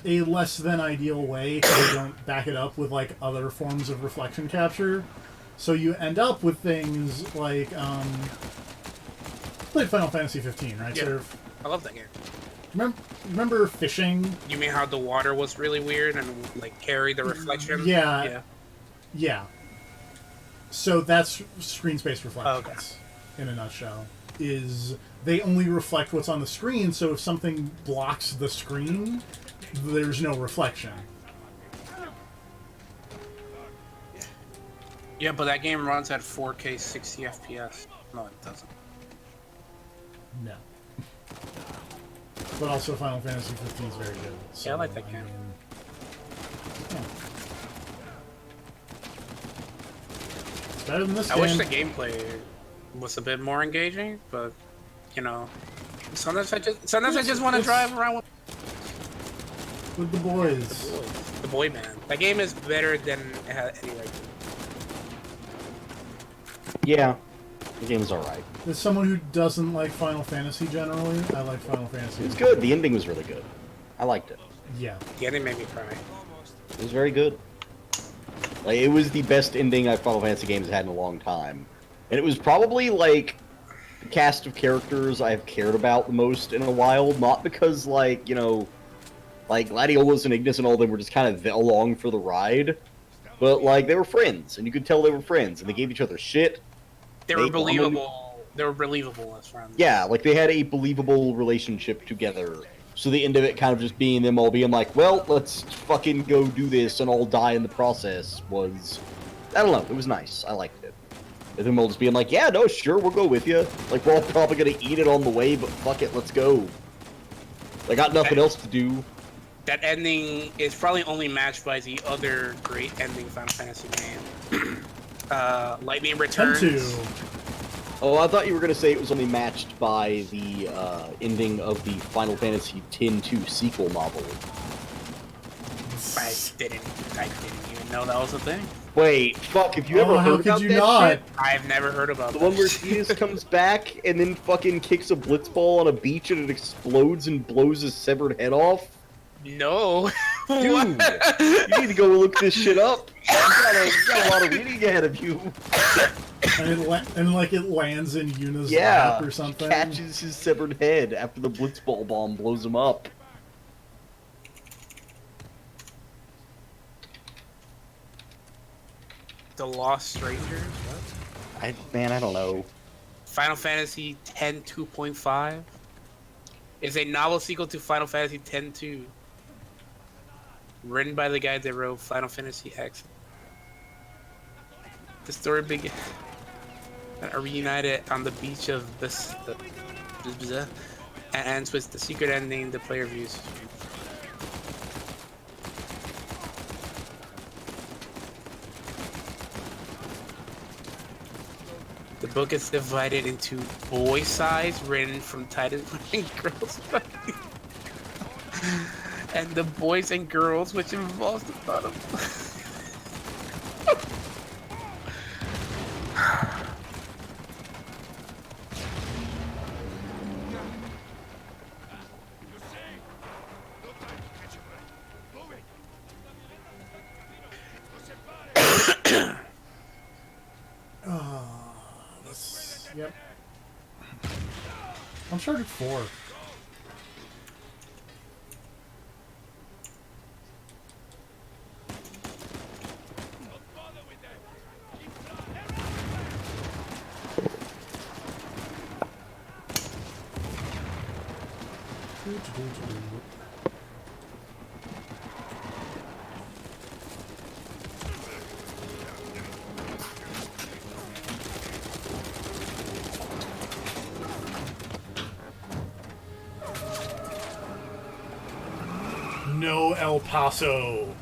a less than ideal way because they don't back it up with like other forms of reflection capture. So you end up with things like played Final Fantasy 15, right? Yeah. So I love that game. remember fishing? You mean how the water was really weird and like carried the reflection? Yeah. Yeah. Yeah. So that's screen space reflections Okay. in a nutshell. Is they only reflect what's on the screen, so if something blocks the screen, there's no reflection. Yeah, but that game runs at 4K 60 FPS. No, it doesn't. No. But also Final Fantasy 15 is very good. So, Yeah, I like that game. yeah. Better than this I game. wish the gameplay was a bit more engaging, but you know, sometimes I just want to drive around with the boys. the boy band. That game is better than it had any right to. Yeah, the game is alright. As someone who doesn't like Final Fantasy generally, I like Final Fantasy. It's good. The ending was really good. I liked it. Yeah. The ending made me cry. It was very good. Like, it was the best ending Final Fantasy games had in a long time. And it was probably, like, the cast of characters I've cared about the most in a while. Not because, like, you know, like, Gladiolus and Ignis and all of them were just kind of along for the ride. But, like, they were friends, and you could tell they were friends, and they gave each other shit. They were believable. They were believable as friends. Yeah, like, they had a believable relationship together. So the end of it kind of just being them all being like, well, let's fucking go do this and all die in the process was... I don't know, it was nice. I liked it. And them all just being like, yeah, no, sure, we'll go with you. Like, we're all probably gonna eat it on the way, but fuck it, let's go. I got nothing else to do. That ending is probably only matched by the other great ending Final Fantasy game. Lightning Returns. 10-2. Oh, I thought you were going to say it was only matched by the ending of the Final Fantasy X-2 sequel novel. I didn't even know that was a thing. Wait, fuck, have you ever heard about that shit? I've never heard about The that. one where Tidus comes back and then fucking kicks a blitzball on a beach and it explodes and blows his severed head off? No. Dude, you need to go look this shit up. You got a lot of reading ahead of you. And like it lands in Yuna's Yeah, lap or something. Catches his severed head after the blitzball bomb blows him up. The Lost Strangers? What? I don't know. Final Fantasy X 2.5 is a novel sequel to Final Fantasy X-2, written by the guy that wrote Final Fantasy X. The story begins and are reunited on the beach of and ends with the secret ending the player views. The book is divided into boy sides written from Titan and girls and the boys and girls, which involves the bottom. Yep. Uncharted 4. No El Paso.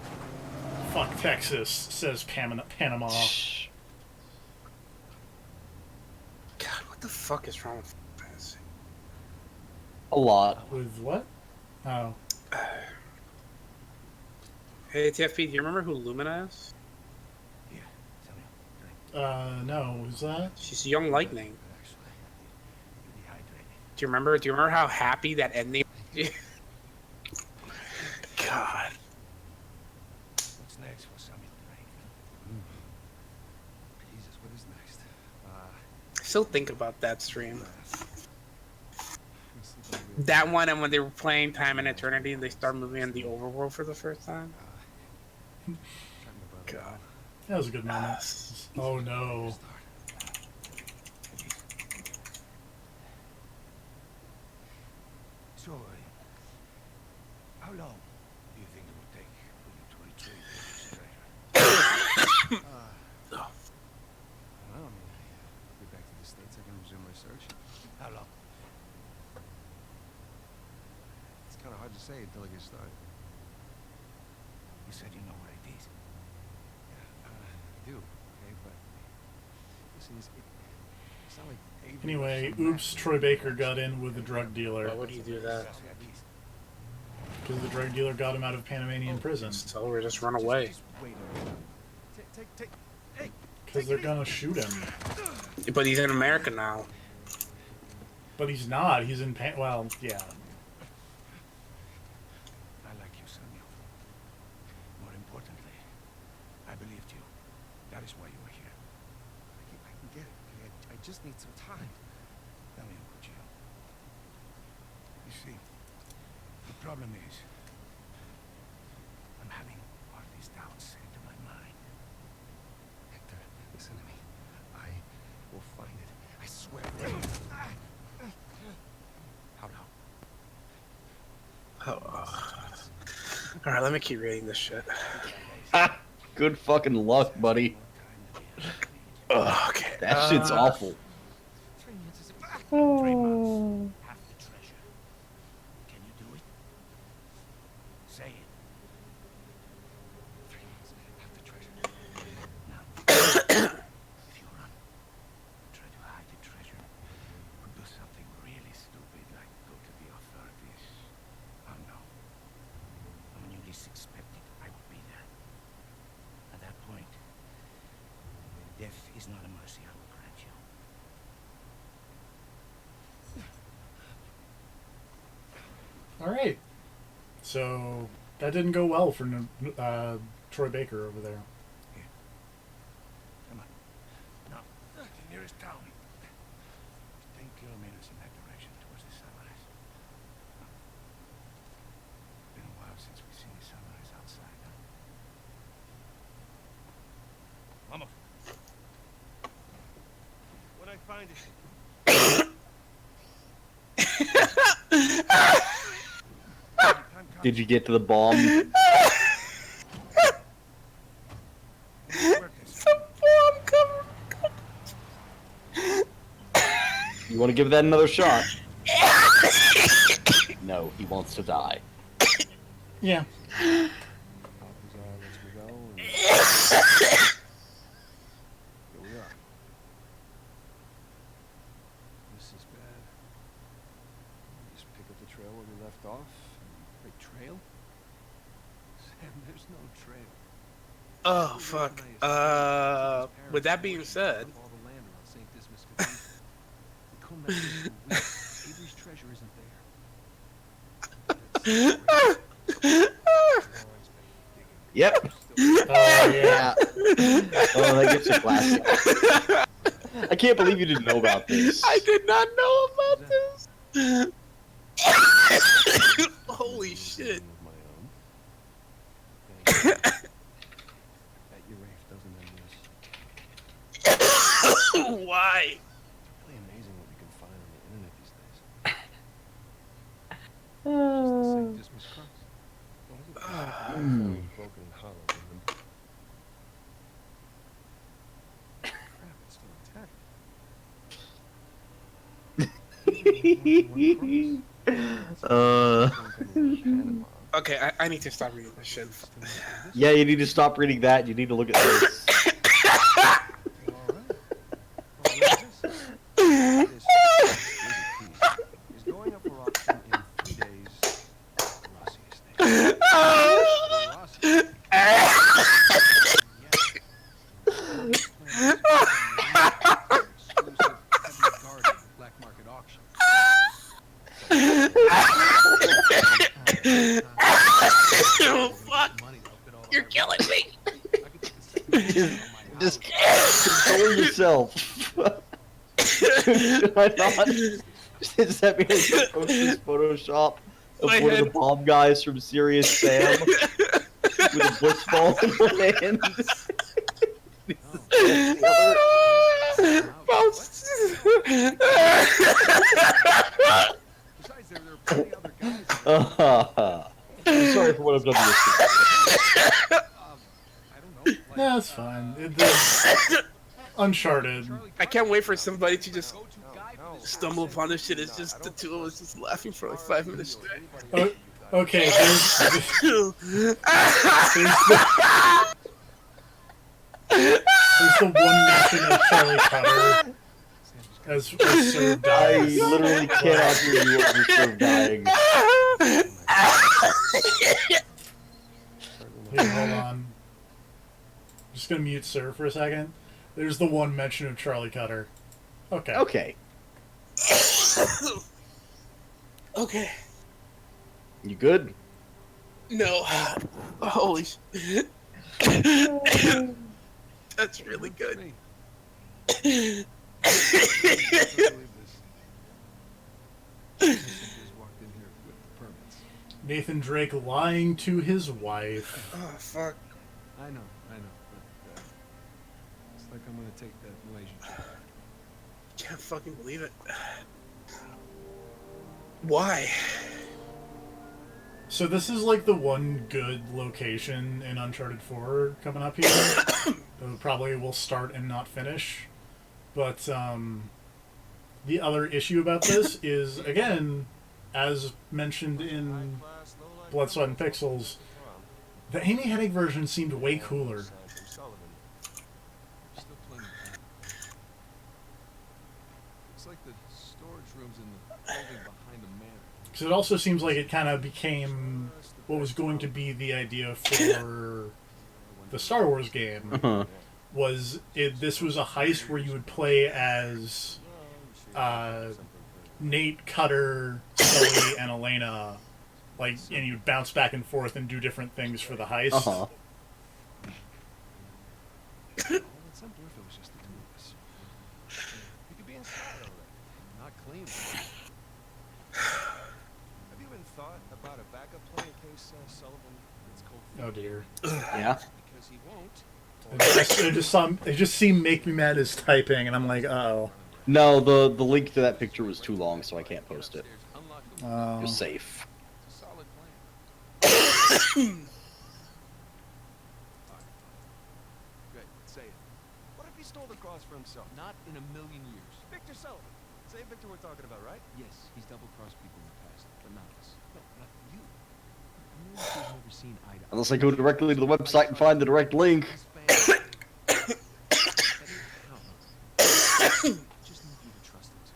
Fuck Texas, says Panama. God, what the fuck is wrong with this? A lot. With what? Oh. Hey, TFP, do you remember who Lumina is? No, who's that? She's Young Lightning. Do you remember how happy that ending? God. What's next for Samuel Drake? Jesus, what is next? I still think about that stream. That one, and when they were playing Time and Eternity, and they start moving in the overworld for the first time. God. That was a good moment. Oh no. So, how long do you think it will take for you to retrieve this treasure? I don't know, I mean, I'll get back to the States, I can resume my search. How long? It's kind of hard to say until I get started. You said you know what it is. Yeah, I do, okay, but Listen, it's not like Avery or Anyway, some oops, Troy Baker got in with the drug dealer Why would he do that? because the drug dealer got him out of Panamanian prison. Just tell her to just run away. Just wait a minute. Take. Hey, Because they're gonna shoot him. But he's in America now. But he's not. He's in well, yeah. I like you, Samuel. More importantly, I believed you. That is why you are here. I can get it. Okay? I just need some time. Tell me about you. You see, the problem is, I'm having all these doubts into my mind. Hector, listen to me. I will find it. I swear. How now? All right, let me keep reading this shit. Good fucking luck, buddy. Okay. That shit's awful. 3 months is 3 months. Half the treasure. Can you do it? Say it. 3 months, half the treasure. Now, if you run, try to hide the treasure, or do something really stupid like go to the authorities. Oh no. And when you least expect it, I will be there. At that point, death is not a mercy I will grant you. All right. So that didn't go well for Troy Baker over there. Come on. Now, the nearest town. 10 kilometers in that direction towards the sunrise. Been a while since we've seen the sunrise outside, huh? Mama. When I find it. Did you get to the bomb? You want to give that another shot? No, he wants to die. Yeah. Lets me go. And here we are. This is bad. Just pick up the trail where we left off. Wait, trail? Sam, there's no trail. Oh fuck. With that being said, All the land around St. Dismas Cathedral. We combed that place for weeks. Avery's treasure isn't there. Yep. Oh yeah. Oh, that gets a classic. I can't believe you didn't know about this. I did not know about this. Holy shit. Of my own. Thank you. Bet your Rafe doesn't end this. Why? It's really amazing what we can find on the internet these days. Just the St. Dismas cross. What is it? Broken and hollow. Crap, it's still intact. Okay, I need to stop reading this shit. Yeah, you need to stop reading that. You need to look at this. Is going up for auction in 3 days. Rossi estate. Black market auction. Fuck! You're killing me. Just control yourself. Should I not? Does that mean I should post this Photoshop of My one of head. the bomb guys from Serious Sam with a bliss ball in one hand? Besides, there are plenty other guys. I'm sorry for what I've done to you. I don't know. Like, Yeah, that's fine. The Uncharted. I can't wait for somebody to just go-to guy for this stumble upon this shit. It's just the two of us just laughing for like 5 minutes straight. Okay, there's the one mention of Charlie Cutter as Serve I dies. literally cannot hear you over Serve dying. Here, hold on. I'm just gonna mute Sir for a second. There's the one mention of Charlie Cutter. Okay. Okay. Okay. You good? No. Holy shit. That's really good. Me. I can't believe this. Just walked in here with the permits. Nathan Drake lying to his wife. Oh, fuck. I know, but it's like I'm gonna take that Malaysian trip. Can't fucking believe it. Why? So this is like the one good location in Uncharted 4 coming up here. That probably will start and not finish. But the other issue about this is, again, as mentioned in Blood, Sweat, and Pixels, the Amy Hennig version seemed way cooler. Still plenty of time. Looks like the storage room's in the building behind the manor. Because it also seems like it kind of became what was going to be the idea for the Star Wars game. Uh-huh. This was a heist where you would play as Nate, Cutter, Sully, and Elena, and you'd bounce back and forth and do different things for the heist. Uh-huh. Well, it's simpler if it was just the two of us. You could be inside already, not clean. Have you even thought about a backup plan in case Sullivan gets cold feet? Oh dear. Yeah. Because he won't. It just seemed Make Me Mad is typing, and I'm like, uh-oh. No, the link to that picture was too long, so I can't post it. Unlock the You're safe. It's a solid plan. Good, say it. What if he stole the cross for himself? Not in a million years. Victor Sullivan. Same Victor we're talking about, right? Yes, he's double-crossed people in the past, but not us. No, not you. I'm the one who's never seen eye to eye. Unless I go directly to the website and find the direct link. Just need you to trust it.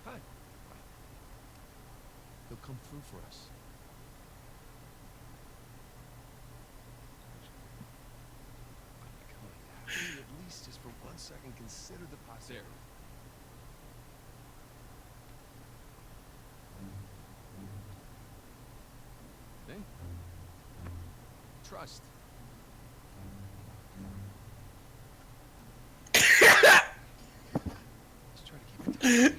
Hi. He'll come through for us. Can you at least just for 1 second consider the possibility? Thing? Trust. Let's try to keep it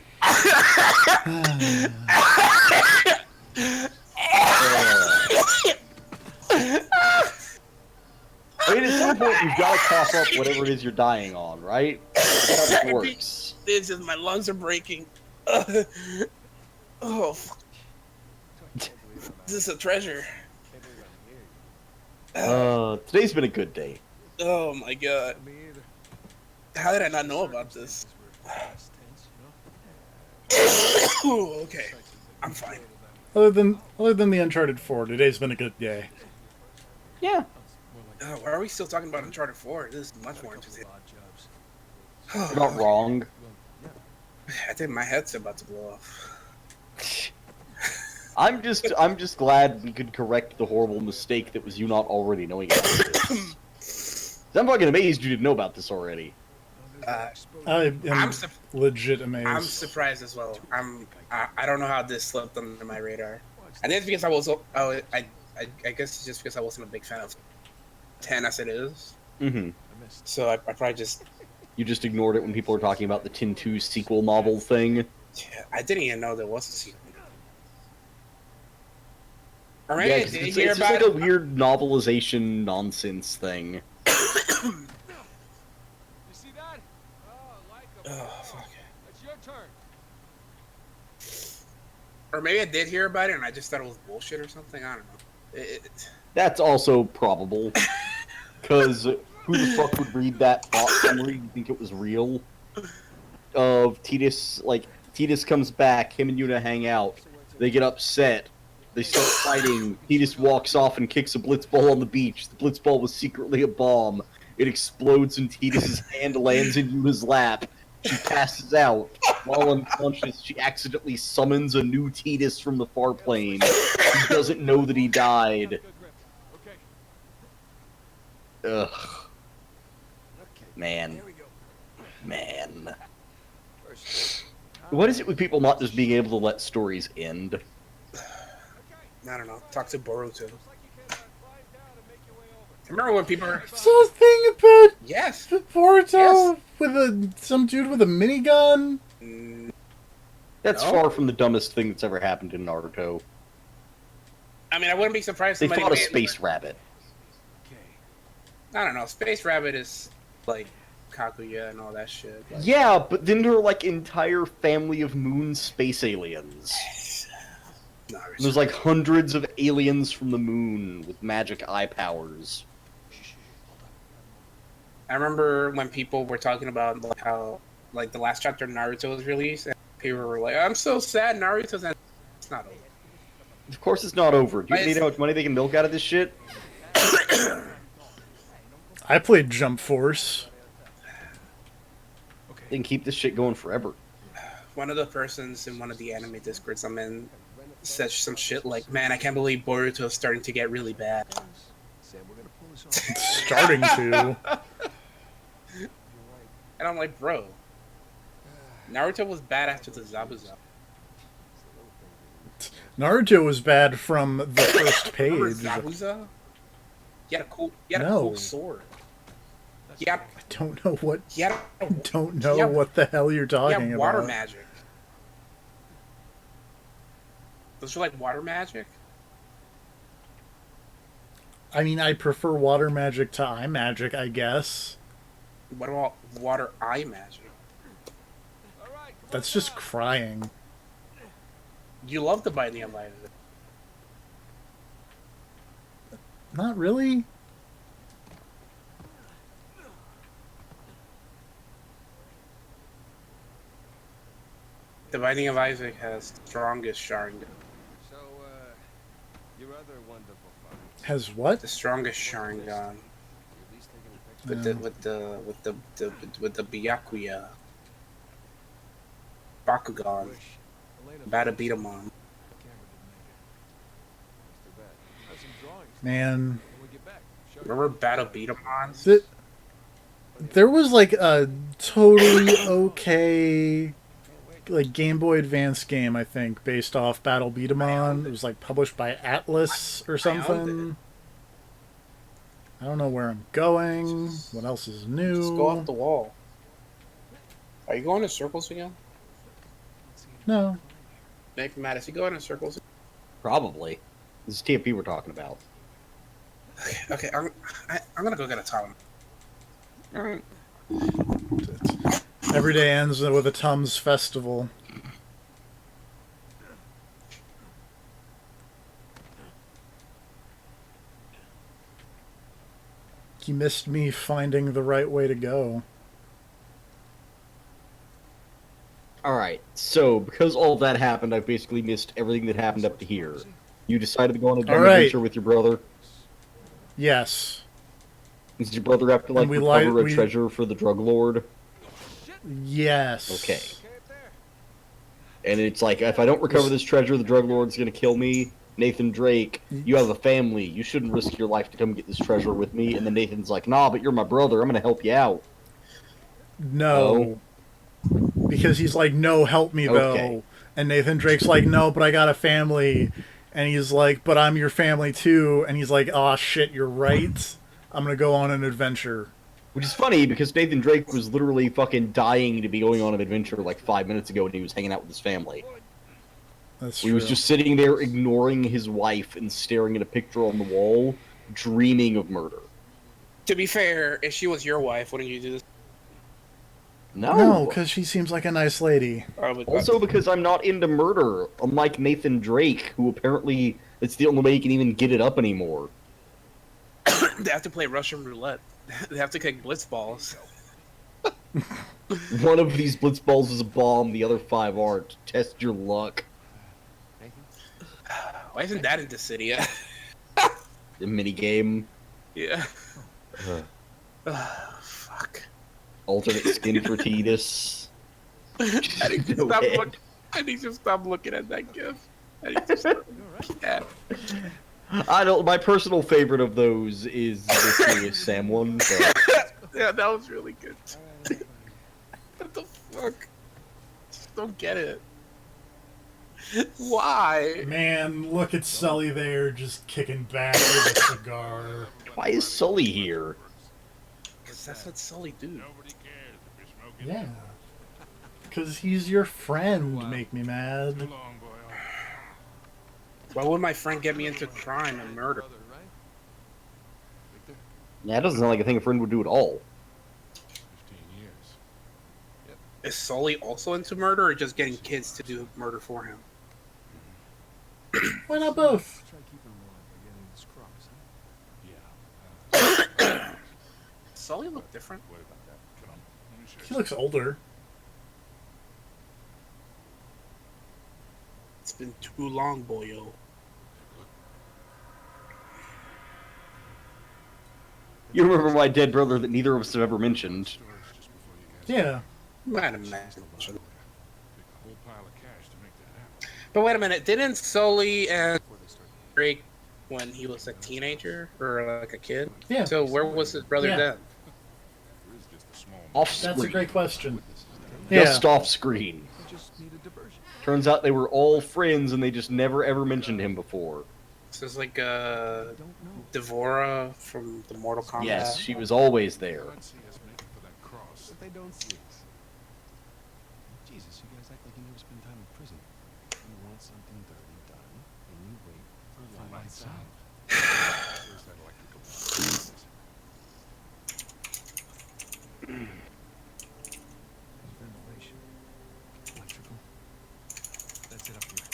I mean, at some point, you've got to cough up whatever it is you're dying on, right? That's how it works. This is my lungs are breaking. Oh, fuck. This is a treasure. Today's been a good day. Oh my god. How did I not know about this? Okay, I'm fine. Other than the Uncharted 4, today's been a good day. Yeah. Why are we still talking about Uncharted 4? This is much more interesting. You're not wrong. I think my head's about to blow off. I'm just glad we could correct the horrible mistake that was you not already knowing about this. I'm fucking amazed you didn't know about this already. I am I'm legit amazed. I'm surprised as well. I don't know how this slipped under my radar. I think it's because I was I guess it's just because I wasn't a big fan of 10 as it is. Mm-hmm. So I probably just You just ignored it when people were talking about the Tin 2 sequel novel thing. yeah, I didn't even know there was a sequel. All right, Yeah, 'cause did you it's hear just about like it? a weird novelization nonsense thing. You see that? Oh, like a Oh, fuck. It's your turn. Or maybe I did hear about it and I just thought it was bullshit or something. I don't know. That's also probable. Because who the fuck would read that plot summary and think it was real? Of Tidus, Tidus comes back, him and Yuna hang out, they get upset, They start fighting. Tidus walks off and kicks a blitzball on the beach. The blitzball was secretly a bomb. It explodes and Tidus's hand lands in Yuna's lap. She passes out. While unconscious, she accidentally summons a new Tidus from the far plane. He doesn't know that he died. Ugh. Man. Man. What is it with people not just being able to let stories end? I don't know. Talk to Boruto. Remember when people were... So thing about Yes. Boruto with some dude with a minigun? That's No. far from the dumbest thing that's ever happened in Naruto. I mean, I wouldn't be surprised They somebody fought a made- space rabbit. I don't know. Space Rabbit is like Kaguya and all that shit. Like, Yeah, but then there are like entire family of moon space aliens. Naruto. And there's like hundreds of aliens from the moon with magic eye powers. I remember when people were talking about like how like the last chapter of Naruto was released, and people were like, "I'm so sad, Naruto's end." It's not over. Of course it's not over. Do you It's- know how much money they can milk out of this shit? I played Jump Force. They can keep this shit going forever. One of the persons in one of the anime discords I'm in said some shit like, "Man, I can't believe Boruto is starting to get really bad." Sam, we're gonna pull this off. It's starting to. And I'm like, bro, Naruto was bad after the Zabuza. Naruto was bad from the first Remember page. Zabuza? He had a cool No. cool sword. He had, I don't know what. he had, Don't know Yeah. what the hell you're he talking had water about. magic. Those are like water magic? I mean, I prefer water magic to eye magic, I guess. What about water eye magic? That's just crying. You love the Binding of Isaac. Not really. The Binding of Isaac has the strongest Sharingan. So, your other wonderful find. Has what? The strongest Sharingan. You at least taking a picture? With the Byakuya. Bakugan. Wish Elena Bada found beat 'em some- on. The camera didn't make it. That's too bad. I have some drawings. Man. When we get back, show you. Remember Battle Beat 'em on? Th- There was like a totally okay like Game Boy Advance game, I think, based off Battle Beat 'em On. It was like published by Atlas or I owned something. I don't know where I'm going. What else is new? Just go off the wall. Are you going in circles again? No. Nick Mattis, you going in circles? Probably. This is TFP we're talking about. Okay, I'm gonna go get a towel. Alright. Every day ends with a Tums festival. He missed me finding the right way to go. Alright, so because all that happened, I've basically missed everything that happened up to here. You decided to go on a dumb Alright. adventure with your brother? Yes. Did your brother have to, like, And we recover lied- a we- treasure for the drug lord? Yes. Okay. And it's like, if I don't recover this treasure, the drug lord's gonna kill me. Nathan Drake, you have a family. You shouldn't risk your life to come get this treasure with me. And then Nathan's like, nah, but you're my brother. I'm gonna help you out. No. Because he's like, no, help me, though. Okay. And Nathan Drake's like, no, but I got a family. And he's like, but I'm your family, too. And he's like, aw, shit, you're right. I'm going to go on an adventure. Which is funny, because Nathan Drake was literally fucking dying to be going on an adventure like 5 minutes ago when he was hanging out with his family. That's He true. was just sitting there ignoring his wife and staring at a picture on the wall, dreaming of murder. To be fair, if she was your wife, wouldn't you do this? No, because she seems like a nice lady. Also because I'm not into murder, unlike Nathan Drake, who apparently it's the only way he can even get it up anymore. They have to play Russian roulette. They have to kick blitz balls. One of these blitzballs is a bomb, the other 5 aren't. Test your luck. Why isn't that in the city yet? The mini game. Yeah. Uh, Fuck. alternate skin for Tidus. I need to stop I need to stop looking at that gif. I need to stop. Yeah. I don't. My personal favorite of those is the Serious Sam one. But... Yeah, that was really good. What the fuck? Just don't get it. Why? Man, look at Sully there, just kicking back with a cigar. Why is Sully here? Because that's what Sully do. Yeah. Because he's your friend, make me mad. Why would my friend get me into crime and murder? Yeah, it doesn't sound like a thing a friend would do at all. 15 years. Is Sully also into murder, or just getting kids to do murder for him? Why not both? Try keeping warm by getting this cross, huh? Yeah. Sully look different. What about that? Come on. Let me show He you. looks older. It's been too long, boyo. You remember my dead brother that neither of us have ever mentioned. Storage just before you guys Yeah. Might have mentioned. Take a whole pile of cash to make that happen. But wait a minute, didn't Sully and Before they start. break when he was a teenager or like a kid? Yeah. So where was his brother Yeah. then? There is just a small Off That's a screen. great question. witnesses there. Yeah. Just off screen. They just need a diversion. Turns out they were all friends and they just never ever mentioned him before. So it's like They don't know. Devora from the Mortal Kombat. Yes, she was always there. Can't see us making for that cross. But they don't see us. Jesus, you guys act like you never spend time in prison. You want something dirty done, and you wait for lights out. Where's that electrical box? Ventilation. Electrical. That's it up here.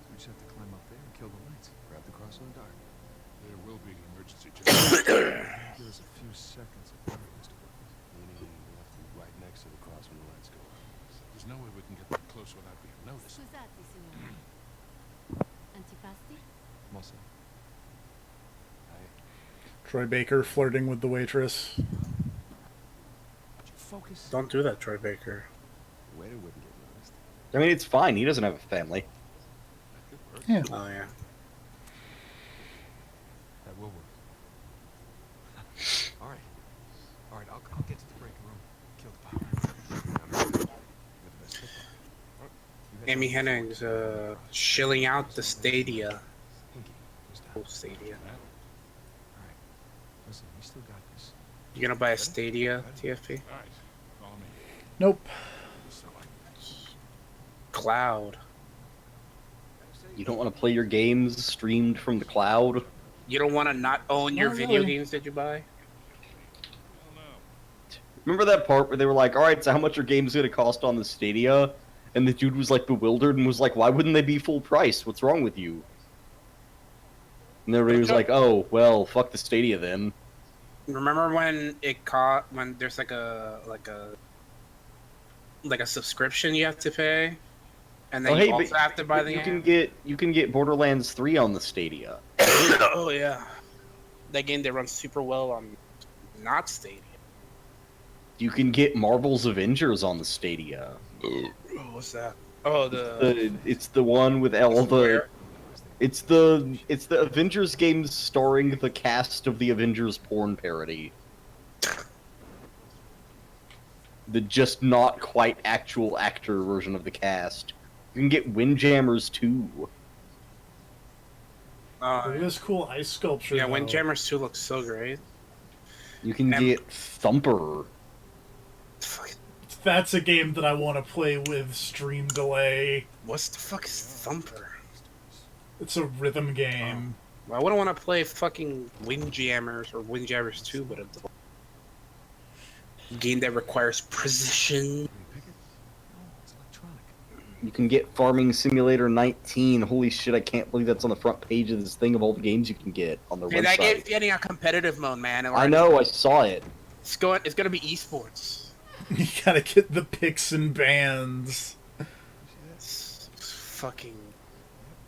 We just have to climb up there and kill the lights. Grab the cross in the dark. There will be an emergency generator. Give us a few seconds of darkness to work with. Meaning we'll have to be right next to the cross when the lights go out. There's no way we can get that close without being noticed. Scusate, signore. Antipasti? Mossa. Troy Baker flirting with the waitress. Focus. Don't do that, Troy Baker. Waiter wouldn't get noticed. I mean, it's fine. He doesn't have a family. That could work. Yeah. Oh yeah. That will work. All right. All right, I'll get to the breaking room. Kill the power. You're the best cook. All right, you guys Amy know- Hennings shilling out the Stadia. Pinky, who's down? Oh, Stadia. All right. Listen, we still got this. You gonna buy a Stadia, TFP? All right. Follow me. Nope. So I Cloud. You don't want to play your games streamed from the cloud? You don't want to not own your Not video really. games that you buy? Remember that part where they were like, alright, so how much are games going to cost on the Stadia? And the dude was like bewildered and was like, why wouldn't they be full price? What's wrong with you? And everybody was like, oh, well, fuck the Stadia then. Remember when it caught when there's like a subscription you have to pay, and then Oh, you hey, also but have to buy the you game? can get Borderlands 3 on the Stadia. Oh yeah, that game that runs super well on not Stadia. You can get Marvel's Avengers on the Stadia. Oh, what's that? Oh, the It's the one with all the Square. it's the Avengers games starring the cast of the Avengers porn parody. The just not quite actual actor version of the cast. You can get Windjammers too. Look at this cool ice sculpture. yeah, though. Windjammers 2 looks so great. You can And- get Thumper. Fuck, That's a game that I want to play with stream delay. what's the fuck is Thumper? It's a rhythm game. Well, I wouldn't want to play fucking Windjammers or Windjammers 2, but a game that requires precision. Can you pick it? No, it's electronic. You can get Farming Simulator 19. Holy shit, I can't believe that's on the front page of this thing of all the games you can get on their And that game's website. getting a competitive mode, man. I know, I saw it. It's gonna be esports. You gotta get the picks and bands. It's fucking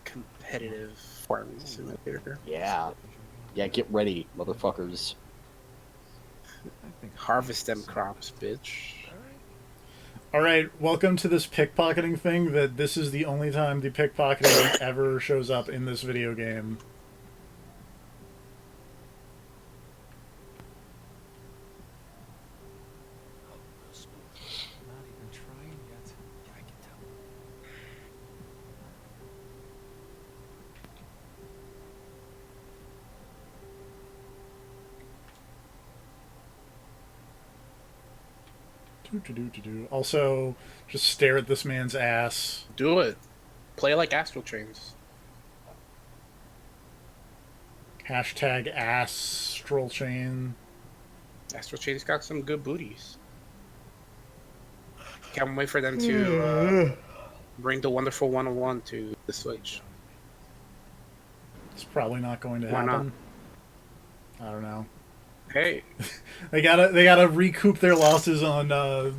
competitive. competitive farming simulator. Yeah. Yeah, get ready, motherfuckers. Harvest them crops, bitch. All right, welcome to this pickpocketing thing. That this is the only time the pickpocketing ever shows up in this video game. Not even trying yet. Yeah, I can tell. Also, just stare at this man's ass. Do it. Play like Astral Chains. Hashtag astral chain. Astral Chains got some good booties. Can't wait for them to bring the Wonderful 101 to the Switch. It's probably not going to Why happen. I don't know. Hey, They gotta recoup their losses on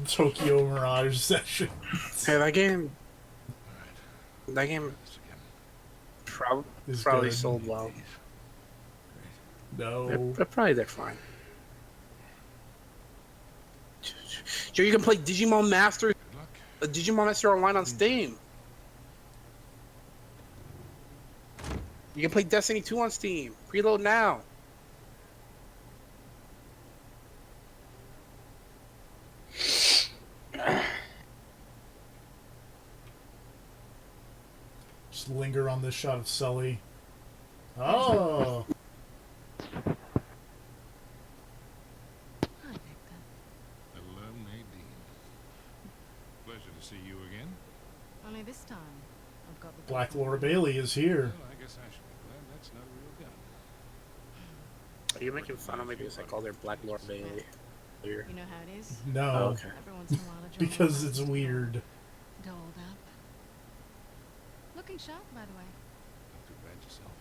Tokyo Mirage Session. hey, that game Is probably good. sold well. No. They're probably they're fine. Joe, you can play Digimon Master Online on Steam. You can play Destiny 2 on Steam. Preload now. Just linger on this shot of Sully. Oh. Hi, Victor. Hello, Nadine. Pleasure to see you again. Only this time, I've got the Black Laura Bailey is here. Well, I guess I should be glad that's not a real gun. Are you making fun of me because I called her Black Lord Bailey? You know how it is? No. Oh, okay. Every once in a while, a job Because it's weird. dolled up. Looking sharp, by the way. Not too bad yourself.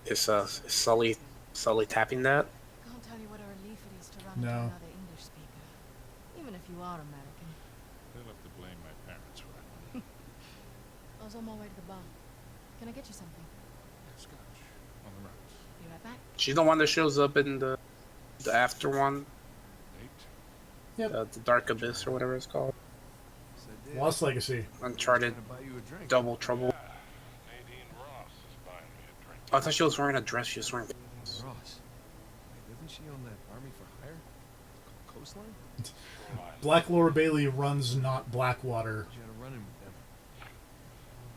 Is Sully tapping that? Can't tell you what a relief it is to run No. into another English speaker, even if you are American. They'll have to blame my parents for that one. I was on my way to the bar. Can I get you something? Yeah, scotch. On the rocks. Be right back. She's the one that shows up in the after one, Nate? the Dark Abyss or whatever it's called. Lost Legacy. Uncharted, Double Trouble. Nadine Ross is buying me a drink. I thought she was wearing a dress. She was wearing. Ross. Wait, isn't she on that Army for Hire? Called Coastline? Black Laura Bailey runs not Blackwater. You had a run-in with them.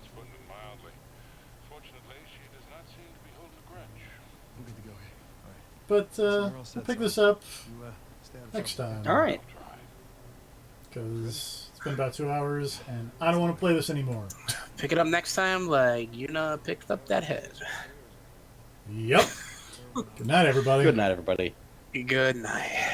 It's putting it mildly. Fortunately, she does not seem to be holding a grudge. I'm good to go here. All right. But we're all we'll set, pick so this up You, stay out of next trouble. time. All right. Because it's been about 2 hours, and I don't want to play this anymore. Pick it up next time, like Yuna picked up that head. Yep. Good night, everybody. Good night, everybody. Good night.